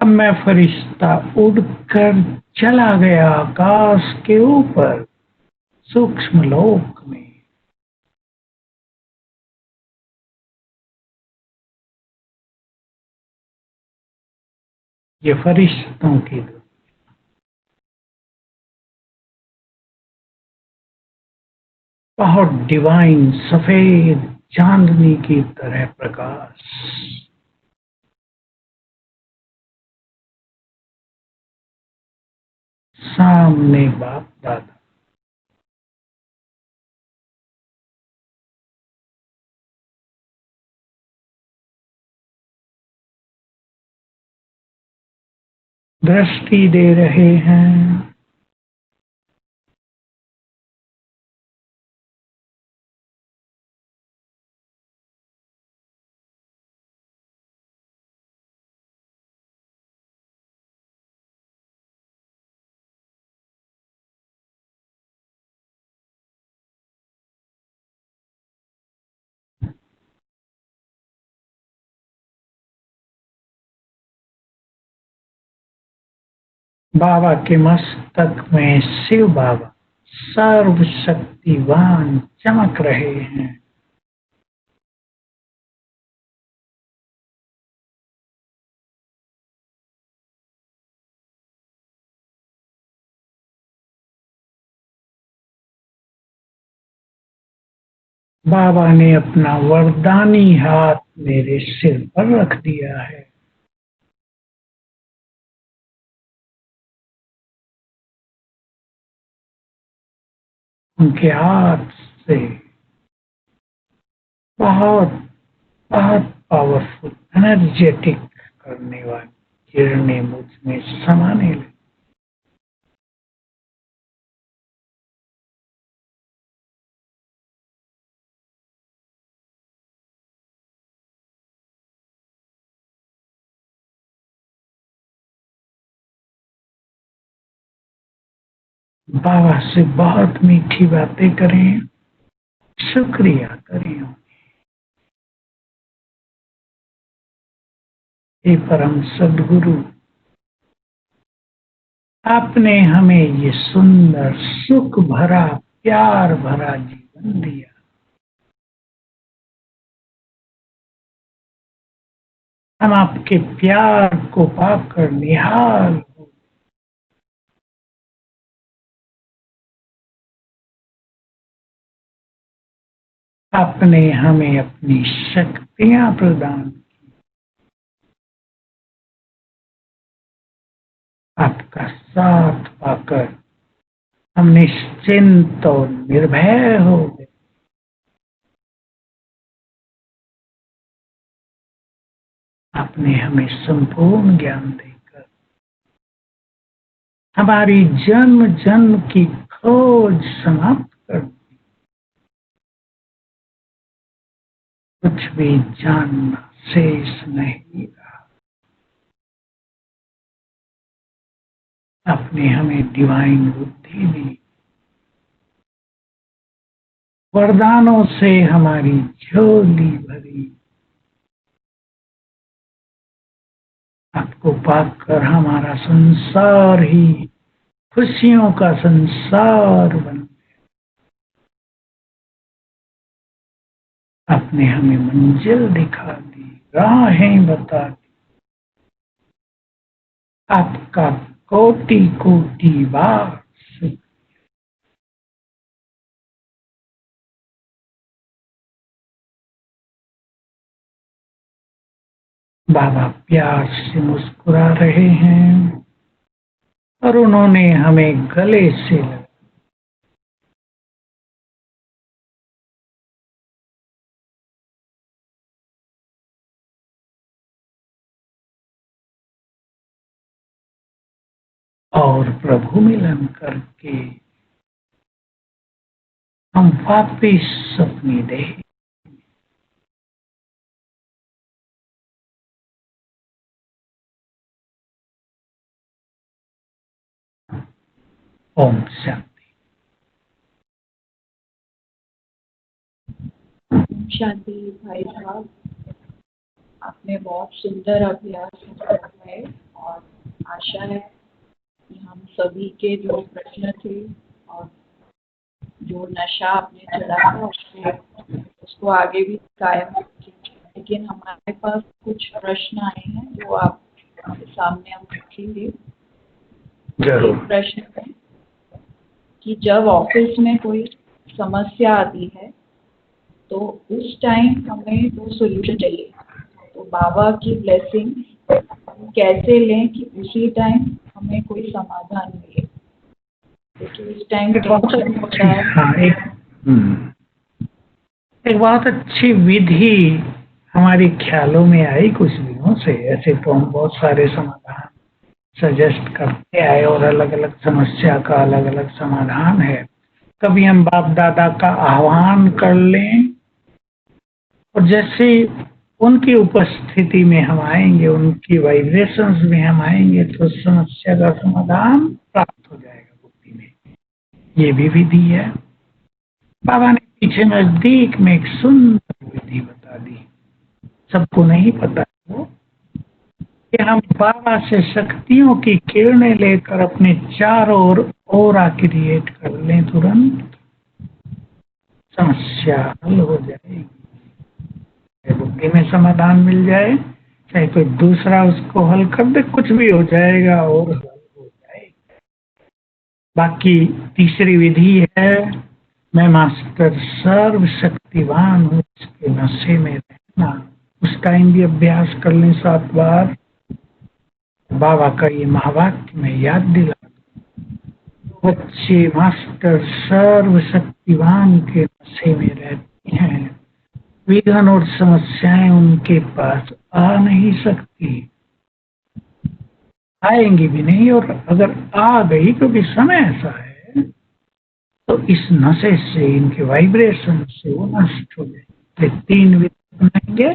Speaker 1: अब मैं फरिश्ता उड़कर चला गया आकाश के ऊपर, सूक्ष्म लोक में। ये फरिश्तों की दुनिया, बहुत डिवाइन सफेद चांदनी की तरह प्रकाश। सामने बाप दादा, दृष्टि दे रहे हैं। बाबा के मस्तक में शिव बाबा सर्वशक्तिवान चमक रहे हैं। बाबा ने अपना वरदानी हाथ मेरे सिर पर रख दिया है। उनके हाथ से बहुत बहुत पावरफुल एनर्जेटिक करने वाली किरणें मुझ में समाने लगी। बाबा से बहुत मीठी बातें करें, शुक्रिया करें। हे परम सद्गुरु, आपने हमें ये सुंदर सुख भरा प्यार भरा जीवन दिया। हम आपके प्यार को पाकर निहाल हो। आपने हमें अपनी शक्तियां प्रदान, आपका साथ पाकर हम निश्चिंत और निर्भय हो गए। आपने हमें संपूर्ण ज्ञान देकर हमारी जन्म जन्म की खोज समाप्त कर दी। कुछ भी जानना शेष नहीं रहा। आपने हमें डिवाइन बुद्धि दी, वरदानों से हमारी झोली भरी। आपको पाकर हमारा संसार ही खुशियों का संसार बन गया। आपने हमें मंजिल दिखा दी, राहें बता दी। आपका कोटि कोटि बार शुक्र। बाबा प्यार से मुस्कुरा रहे हैं और उन्होंने हमें गले से लगा। और प्रभु मिलन करके हम वापिस अपनी देह। ओम शांति।
Speaker 3: शांति भाई साहब, आपने बहुत सुंदर अभ्यास किया है और आशा है कि हम सभी के जो प्रश्न थे और जो नशा आपने चढ़ाया उसको आगे भी कायम रखेंगे। लेकिन हमारे पास कुछ प्रश्न आए हैं जो आपके सामने हम रखेंगे।
Speaker 1: जरूर।
Speaker 3: एक प्रश्न है कि जब ऑफिस में कोई समस्या आती है तो उस टाइम हमें वो सोल्यूशन चाहिए, तो बाबा की ब्लेसिंग कैसे लें कि उसी टाइम हमें कोई समाधान मिले, क्योंकि उस टाइम टेंशन होता है।
Speaker 1: हाँ, एक बहुत अच्छी विधि हमारे ख्यालों में आई कुछ दिनों से। ऐसे तो हम बहुत सारे समाधान सजेस्ट करते आए और अलग अलग समस्या का अलग अलग समाधान है। कभी हम बाप दादा का आह्वान कर लें और जैसे उनकी उपस्थिति में हम आएंगे, उनकी वाइब्रेशंस में हम आएंगे तो समस्या का समाधान प्राप्त हो जाएगा बुद्धि में। ये भी विधि है। बाबा ने पीछे नजदीक में एक सुंदर विधि बता दी, सबको नहीं पता वो, कि हम बाबा से शक्तियों की किरणें लेकर अपने चारों ओर ऑरा क्रिएट कर लें, तुरंत समस्या हल हो जाएगी। बुद्धि में समाधान मिल जाए, चाहे कोई दूसरा उसको हल कर दे, कुछ भी हो जाएगा और हल हो जाएगा। बाकी तीसरी विधि है, मैं मास्टर सर्वशक्तिवान हूँ, इसके नशे में रहना। उस टाइम भी अभ्यास कर लें 7 बार। बाबा का ये महावाक्य में याद दिला, बच्चे मास्टर सर्वशक्तिवान के नशे में रहते हैं, विघ्न और समस्याएं उनके पास आ नहीं सकती, आएंगी भी नहीं, और अगर आ गई क्योंकि समय ऐसा है तो इस नशे से, इनके वाइब्रेशन से वो नष्ट हो जाएंगे। 3 विधि बनाएंगे,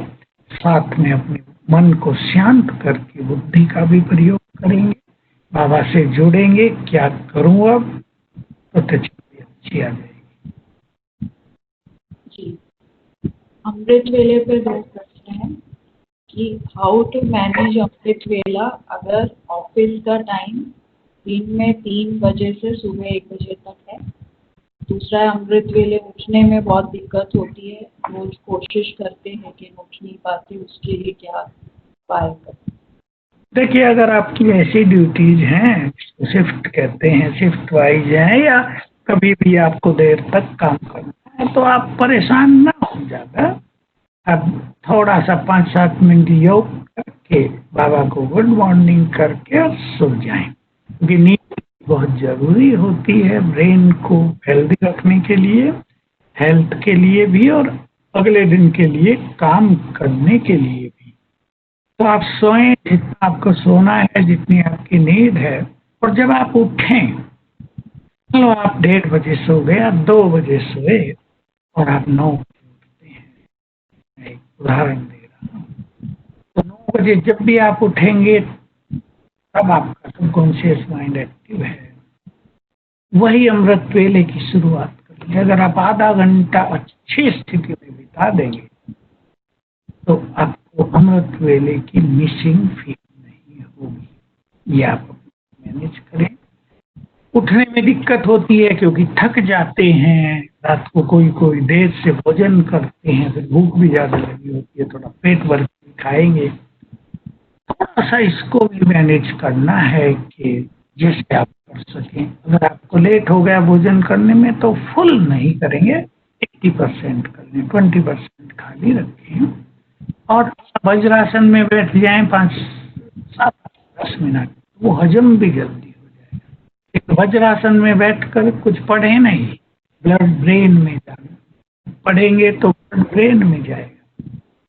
Speaker 1: साथ में अपने मन को शांत करके बुद्धि का भी प्रयोग करेंगे, बाबा से जुड़ेंगे। क्या करूं अब, तो तजर्बे अच्छी आ जाएगी।
Speaker 3: जी, अमृत वेले पे 2 प्रश्न हैं कि हाउ टू मैनेज अमृत वेला अगर ऑफिस का टाइम दिन में 3 बजे से सुबह 1 बजे तक है। दूसरा है, अमृत वेले उठने में बहुत दिक्कत होती है, रोज कोशिश करते हैं कि उठ नहीं पाते, उसके लिए क्या उपाय करें?
Speaker 1: देखिए, अगर आपकी ऐसी ड्यूटीज हैं, शिफ्ट कहते हैं, शिफ्ट वाइज है, या कभी भी आपको देर तक काम करना है, तो आप परेशान ना हो ज़्यादा। अब थोड़ा सा 5-7 मिनट योग करके बाबा को गुड मॉर्निंग करके और सो जाएं, क्योंकि नींद बहुत जरूरी होती है ब्रेन को हेल्दी रखने के लिए, हेल्थ के लिए भी और अगले दिन के लिए काम करने के लिए भी। तो आप सोएं जितना आपको सोना है, जितनी आपकी नींद है, और जब आप उठें, चलो आप 1:30 बजे सो गए, आप 2 बजे सोए और आप 9 बजे उठते हैं, एक उदाहरण दे रहा हूँ। तो 9 बजे जब भी आप उठेंगे तब आपका सबकॉन्शियस माइंड एक्टिव है। वही अमृत वेले की शुरुआत करेंगे। अगर आप आधा घंटा अच्छी स्थिति में बिता देंगे तो आपको अमृत वेले की मिसिंग फील नहीं होगी। ये आप मैनेज करें। उठने में दिक्कत होती है क्योंकि थक जाते हैं, रात को कोई देर से भोजन करते हैं, फिर भूख भी ज्यादा लगी होती है, थोड़ा पेट भर के खाएंगे। थोड़ा सा इसको भी मैनेज करना है कि जैसे आप कर सकें। अगर आपको लेट हो गया भोजन करने में तो फुल नहीं करेंगे, 80% कर लें, 20% खाली रखें और वज्रासन में बैठ जाएं 5-7-10 मिनट, वो हजम भी जल्दी हो जाएगा। एक वज्रासन में बैठकर कुछ पढ़े नहीं, ब्लड ब्रेन में जाना, पढ़ेंगे तो ब्लड ब्रेन में जाएगा।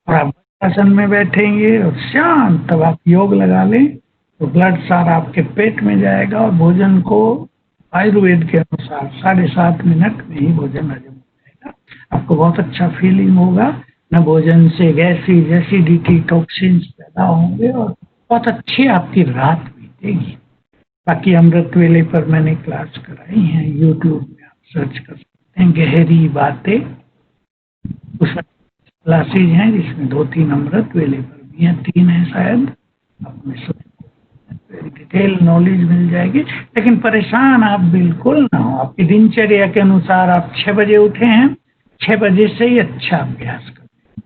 Speaker 1: और आप वज्रासन में बैठेंगे और शांत, तब आप योग लगा लें तो ब्लड सारा आपके पेट में जाएगा और भोजन को आयुर्वेद के अनुसार 7.5 मिनट में ही भोजन हजम हो जाएगा। आपको बहुत अच्छा फीलिंग होगा, न भोजन से गैसेज, एसिडिटी, टॉक्सिन्स पैदा होंगे और बहुत अच्छी आपकी रात बीतेगी। बाकी अमृत वेले पर मैंने क्लास कराई हैं, यूट्यूब में आप सर्च कर सकते हैं, गहरी बातें, उसमें क्लासेज हैं जिसमें 2-3 अमृत वेले पर भी हैं, 3 हैं शायद, अपने डिटेल नॉलेज मिल जाएगी। लेकिन परेशान आप बिल्कुल ना हो। आपकी दिनचर्या के अनुसार आप 6 बजे उठे हैं, 6 बजे से ही अच्छा अभ्यास करें।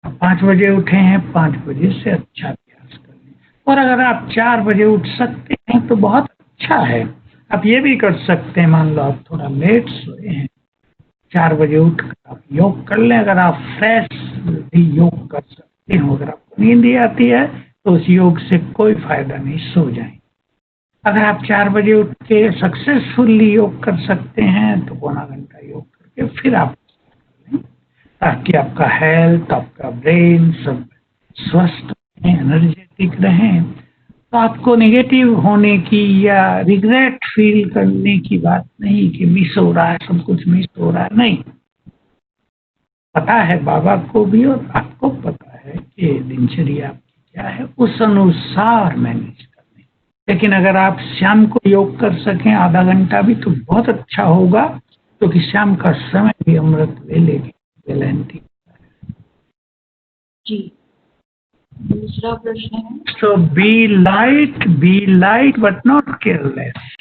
Speaker 1: आप 5 बजे उठे हैं, 5 बजे से अच्छा अभ्यास करें। और अगर आप 4 बजे उठ सकते हैं तो बहुत अच्छा है। आप ये भी कर सकते हैं, मान लो आप थोड़ा लेट सोए हैं, 4 बजे उठ कर आप योग कर लें। अगर आप फ्रेश भी योग कर सकते हो, अगर आपको नींद ही आती है तो उस योग से कोई फायदा नहीं, सो जाएं। अगर आप 4 बजे उठ के सक्सेसफुली योग कर सकते हैं तो पौना घंटा योग करके फिर आप करें, ताकि आपका हेल्थ, आपका ब्रेन सब स्वस्थ रहें, एनर्जेटिक रहें। तो आपको नेगेटिव होने की या रिग्रेट फील करने की बात नहीं कि मिस हो रहा है, सब कुछ मिस हो रहा है, नहीं। पता है बाबा को भी और आपको पता है कि दिनचर्या आपकी क्या है, उस अनुसार मैनेज करने। लेकिन अगर आप शाम को योग कर सकें आधा घंटा भी तो बहुत अच्छा होगा, क्योंकि शाम का समय भी अमृत वेले की वेलेंटी।
Speaker 3: जी, दूसरा प्रश्न है,
Speaker 1: so be light but not careless.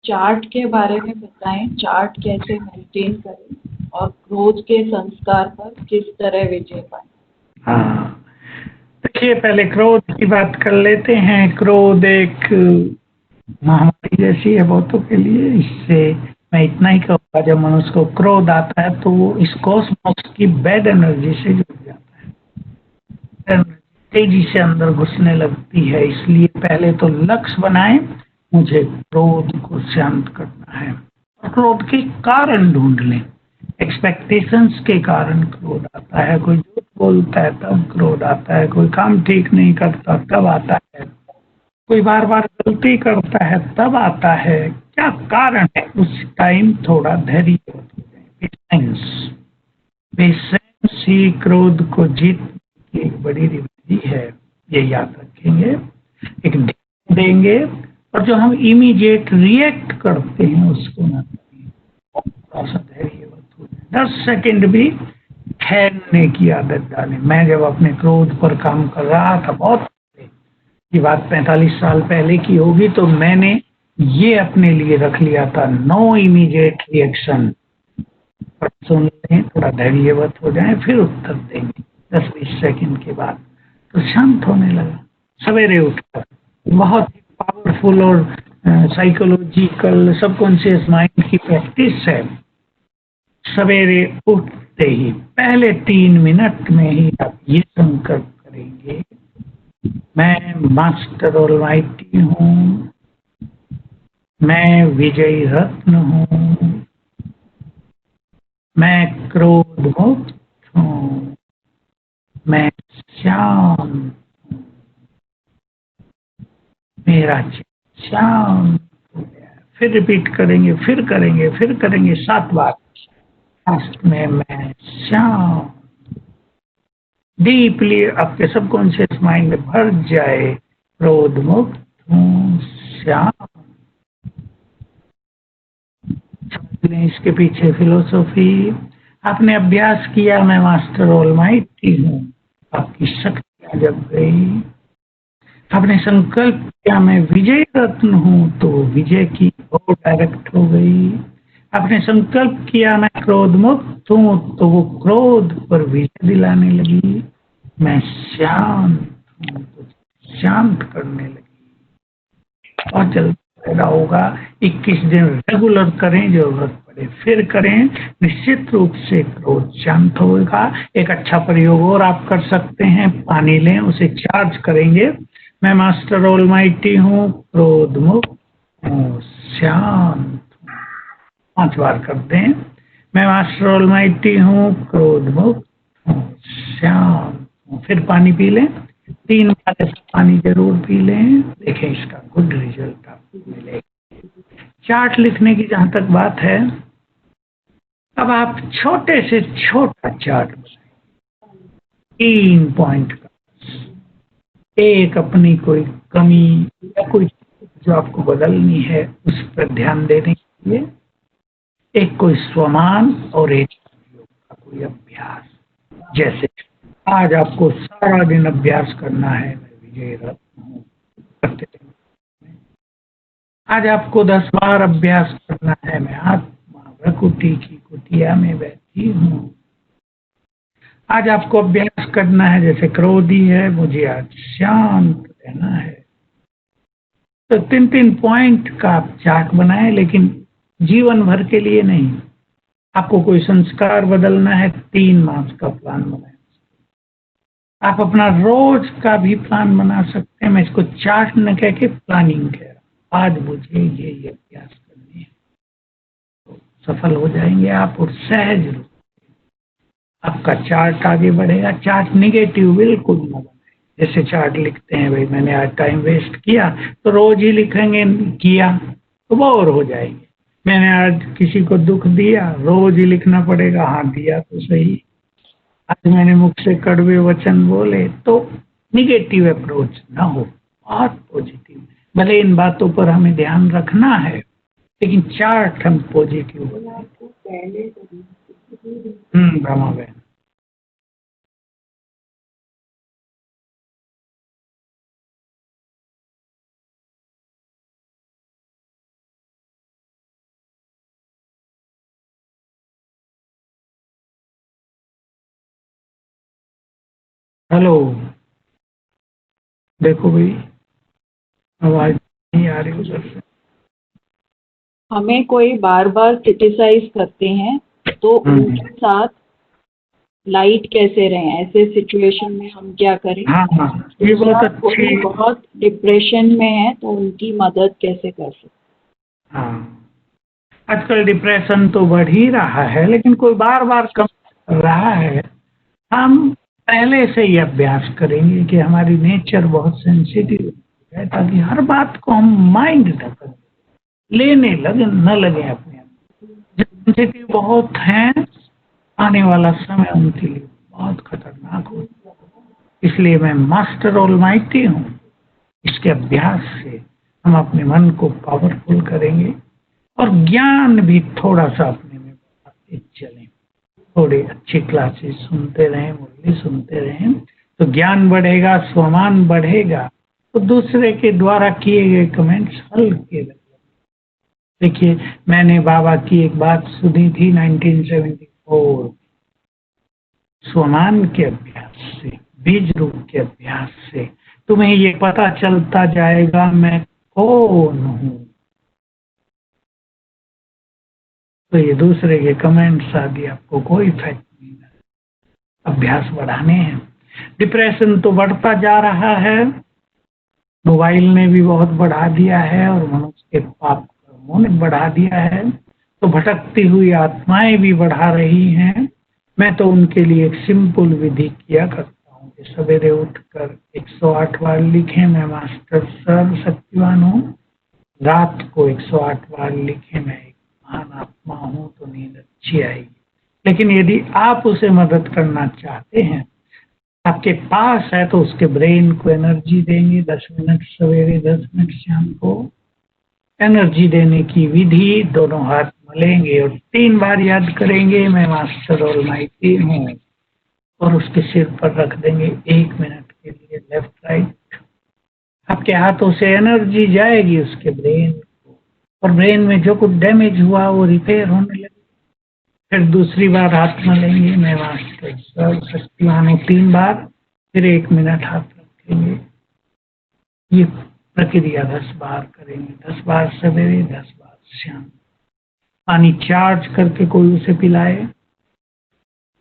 Speaker 3: Chart के बारे में बताएं, चार्ट कैसे मेंटेन करें और क्रोध के संस्कार पर किस तरह विजय पाएं।
Speaker 1: हाँ, देखिए पहले क्रोध की बात कर लेते हैं। क्रोध एक महामारी जैसी है बहुतों के लिए। इससे मैं इतना ही कहूँगा, जब मनुष्य को क्रोध आता है तो वो इस कॉस्मोस की बैड एनर्जी से जुड़ जाता है, तेजी से अंदर घुसने लगती है। इसलिए पहले तो लक्ष्य बनाएं, मुझे क्रोध को शांत करना है, और क्रोध के कारण ढूंढ लें। एक्सपेक्टेशंस के कारण क्रोध आता है, कोई झूठ बोलता है तब क्रोध आता है, कोई काम ठीक नहीं करता तब आता है, कोई बार बार गलती करता है तब आता है। क्या कारण है? उस टाइम थोड़ा धैर्य, पेशेंस। पेशेंस ही क्रोध को जीत की एक बड़ी रिमेडी है, ये याद रखेंगे। एक ध्यान देंगे, और जो हम इमीडिएट रिएक्ट करते हैं उसको ना करें, थोड़ा सा धैर्यवत हो जाए, 10 सेकंड भी ठहरने की आदत डालें। मैं जब अपने क्रोध पर काम कर रहा था, बहुत ये बात 45 साल पहले की होगी, तो मैंने ये अपने लिए रख लिया था, नो इमीडिएट रिएक्शन। सुन लें, थोड़ा धैर्यवत हो जाए, फिर उत्तर देंगे 10-20 सेकंड के बाद, तो शांत होने लगा। सवेरे उठकर बहुत ही पावरफुल और साइकोलॉजिकल सबकॉन्शियस माइंड की प्रैक्टिस है। सवेरे उठते ही पहले 3 मिनट में ही आप ये संकल्प करेंगे, मैं मास्टर ऑलमाइटी हूँ, मैं विजयी रत्न हूँ, मैं क्रोध मुक्त हूँ, मैं शांत हूँ, मेरा चित्त शांत हो गया। फिर रिपीट करेंगे, फिर करेंगे, फिर करेंगे 7 बार। लास्ट में मैं शांत, डीपली आपके सबकॉन्शियस माइंड में भर जाए। क्रोध मुक्त हूँ, शांत। समझ लें इसके पीछे फिलोसॉफी। आपने अभ्यास किया, मैं मास्टर ऑलमाइटी हूँ, आपकी शक्तियाँ जग गई। आपने संकल्प किया, मैं विजय रत्न हूँ, तो विजय की ओर डायरेक्ट हो गई। आपने संकल्प किया, मैं क्रोध मुक्त हूँ, तो वो क्रोध पर विजय दिलाने लगी। मैं शांत हूँ, तो शांत करने लगी। और चलता रहेगा होगा। 21 दिन रेगुलर करें, जरूरत पड़े फिर करें, निश्चित रूप से क्रोध शांत होगा। एक अच्छा प्रयोग और आप कर सकते हैं, पानी लें, उसे चार्ज करेंगे। मैं मास्टर ऑलमाइटी हूँ, क्रोध मुक्त हूँ, शांत हूँ। 5 बार करते हैं। मैं मास्टर ऑलमाइटी हूँ, क्रोध मुक्त हूँ, शांत हूँ। फिर पानी पी लें, 3 बार ऐसा पानी जरूर पी लें, देखें इसका गुड रिजल्ट आपको मिलेगा। चार्ट लिखने की जहां तक बात है, अब आप छोटे से छोटा चार्ट बनाएं, 3 पॉइंट का। एक अपनी कोई कमी या कोई जो आपको बदलनी है उस पर ध्यान देने के लिए, एक कोई स्वमान और एक योग का कोई अभ्यास। जैसे आज आपको सारा दिन अभ्यास करना है, मैं विजय रत्न हूँ, करते रहें। आज आपको 10 बार अभ्यास करना है, मैं आत्मा प्रकृति की कुटिया में बैठी हूँ। आज आपको अभ्यास करना है, जैसे क्रोधी है, मुझे आज शांत रहना है। तो 3-3 पॉइंट का आप चार्ट बनाएं, लेकिन जीवन भर के लिए नहीं। आपको कोई संस्कार बदलना है, 3 मास का प्लान बनाएं। आप अपना रोज का भी प्लान बना सकते हैं। मैं इसको चार्ट न कह के प्लानिंग कह रहा हूं। आज मुझे ये अभ्यास करनी है, तो सफल हो जाएंगे आप। और सहज रूप आपका चार्ट आगे बढ़ेगा। चार्ट निगेटिव बिल्कुल न बनाए। जैसे चार्ट लिखते हैं, भाई मैंने आज टाइम वेस्ट किया, तो रोज ही लिखेंगे किया, तो बोर हो जाएंगे। मैंने आज किसी को दुख दिया, रोज ही लिखना पड़ेगा, हाँ दिया तो सही। आज मैंने मुख से कड़वे वचन बोले, तो निगेटिव अप्रोच ना हो, बहुत पॉजिटिव। भले इन बातों पर हमें ध्यान रखना है, लेकिन चार्ट हम पॉजिटिव बनाए। ब्रह्मा बहन, हेलो, देखो भाई, आवाज नहीं आ रही उधर से।
Speaker 3: हमें कोई बार बार क्रिटिसाइज करते हैं, तो उनके साथ लाइट कैसे रहें? ऐसे सिचुएशन में हम क्या करें?
Speaker 1: हाँ हाँ, ये बहुत
Speaker 3: कोई
Speaker 1: अच्छी।
Speaker 3: बहुत डिप्रेशन में है, तो उनकी मदद कैसे कर सकते?
Speaker 1: हाँ, आजकल डिप्रेशन तो बढ़ ही रहा है, लेकिन कोई बार बार कम कर रहा है। हम पहले से ही अभ्यास करेंगे कि हमारी नेचर बहुत सेंसिटिव है, ताकि हर बात को हम माइंड न करें, लेने लगे न लगे अपने आप। जो सेंसिटिव बहुत हैं, आने वाला समय उनके लिए बहुत खतरनाक हो। इसलिए मैं मास्टर ऑलमाइटी हूँ। इसके अभ्यास से हम अपने मन को पावरफुल करेंगे और ज्ञान भी थोड़ा सा अपने में बढ़ाते चलें। थोड़ी अच्छी क्लासेस सुनते रहें, मुरली सुनते रहें, तो ज्ञान बढ़ेगा, स्वमान बढ़ेगा, तो दूसरे के द्वारा किए गए कमेंट्स हल्के लगेंगे। देखिए, मैंने बाबा की एक बात सुनी थी 1974, स्वमान के अभ्यास से, बीज रूप के अभ्यास से तुम्हें ये पता चलता जाएगा मैं कौन हूँ। तो ये दूसरे के कमेंट्स आदि आपको कोई इफेक्ट नहीं है। अभ्यास बढ़ाने हैं। डिप्रेशन तो बढ़ता जा रहा है, मोबाइल ने भी बहुत बढ़ा दिया है और मनुष्य के पाप कर्मों ने बढ़ा दिया है, तो भटकती हुई आत्माएं भी बढ़ा रही हैं। मैं तो उनके लिए एक सिंपल विधि किया करता हूँ कि सवेरे उठकर 108 बार लिखें, मैं मास्टर सर्वशक्तिवान हूँ। रात को 108 बार लिखें, मैं एक महान आत्मा हूँ, तो नींद अच्छी आएगी। लेकिन यदि आप उसे मदद करना चाहते हैं, आपके पास है तो उसके ब्रेन को एनर्जी देंगे। 10 मिनट सवेरे, 10 मिनट शाम को। एनर्जी देने की विधि, दोनों हाथ मलेंगे और 3 बार याद करेंगे, मैं मास्टर ऑलमाइटी हूँ, और उसके सिर पर रख देंगे 1 मिनट के लिए, लेफ्ट राइट। आपके हाथों से एनर्जी जाएगी उसके ब्रेन को, और ब्रेन में जो कुछ डैमेज हुआ वो रिपेयर होने लगे। फिर दूसरी बार हाथ मलेंगे, मैं मास्टर सर्वशक्तिमान हूँ 3 बार, फिर 1 मिनट हाथ रखेंगे। ये प्रक्रिया 10 बार करेंगे, 10 बार सवेरे, 10 बार शाम। पानी चार्ज करके कोई उसे पिलाए।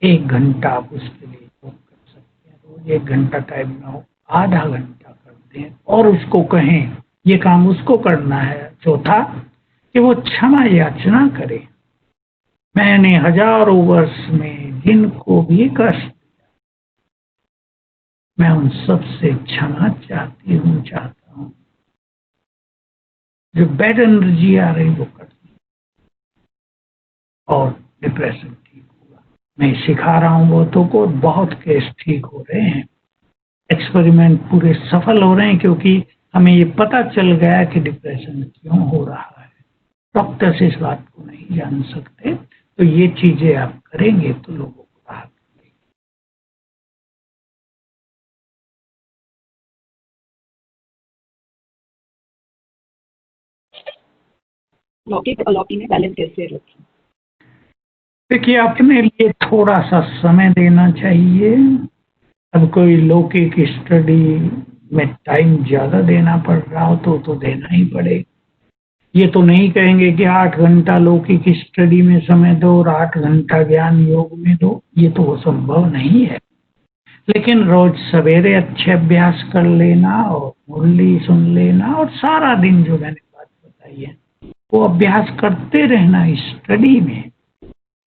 Speaker 1: 1 घंटा आप उसके लिए योग कर सकते हैं। रोज 1 घंटा टाइम ना हो, आधा घंटा करते हैं, और उसको कहें ये काम उसको करना है। चौथा, कि वो क्षमा याचना करे। मैंने हजारों वर्ष में जिनको भी कष्ट दिया, मैं उन सब से क्षमा चाहती हूँ, चाहता हूँ। जो बैड एनर्जी आ रही वो कर दी, और डिप्रेशन ठीक होगा। मैं सिखा रहा हूँ बहुतों को, बहुत केस ठीक हो रहे हैं। एक्सपेरिमेंट पूरे सफल हो रहे हैं, क्योंकि हमें ये पता चल गया कि डिप्रेशन क्यों हो रहा है। डॉक्टर्स इस बात को नहीं जान सकते, तो ये चीजें आप करेंगे तो लोगों को राहत मिलेगी।
Speaker 4: लौकिक अलौकिक में बैलेंस कैसे रखें?
Speaker 1: देखिए, अपने लिए थोड़ा सा समय देना चाहिए। अब कोई लौकिक स्टडी में टाइम ज्यादा देना पड़ रहा हो तो देना ही पड़ेगा। ये तो नहीं कहेंगे कि 8 घंटा लौकिक स्टडी में समय दो और 8 घंटा ज्ञान योग में दो, ये तो संभव नहीं है। लेकिन रोज सवेरे अच्छे अभ्यास कर लेना, और मुरली सुन लेना, और सारा दिन जो मैंने बात बताई है वो अभ्यास करते रहना स्टडी में,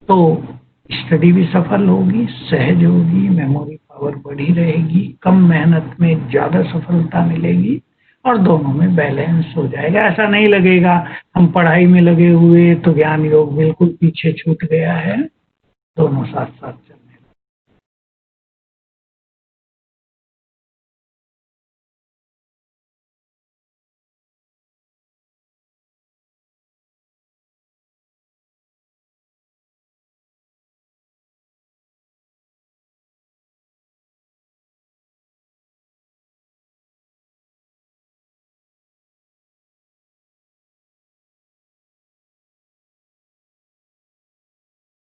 Speaker 1: तो स्टडी भी सफल होगी, सहज होगी, मेमोरी पावर बढ़ी रहेगी, कम मेहनत में ज़्यादा सफलता मिलेगी, और दोनों में बैलेंस हो जाएगा। ऐसा नहीं लगेगा हम पढ़ाई में लगे हुए तो ज्ञान योग बिल्कुल पीछे छूट गया है। दोनों साथ साथ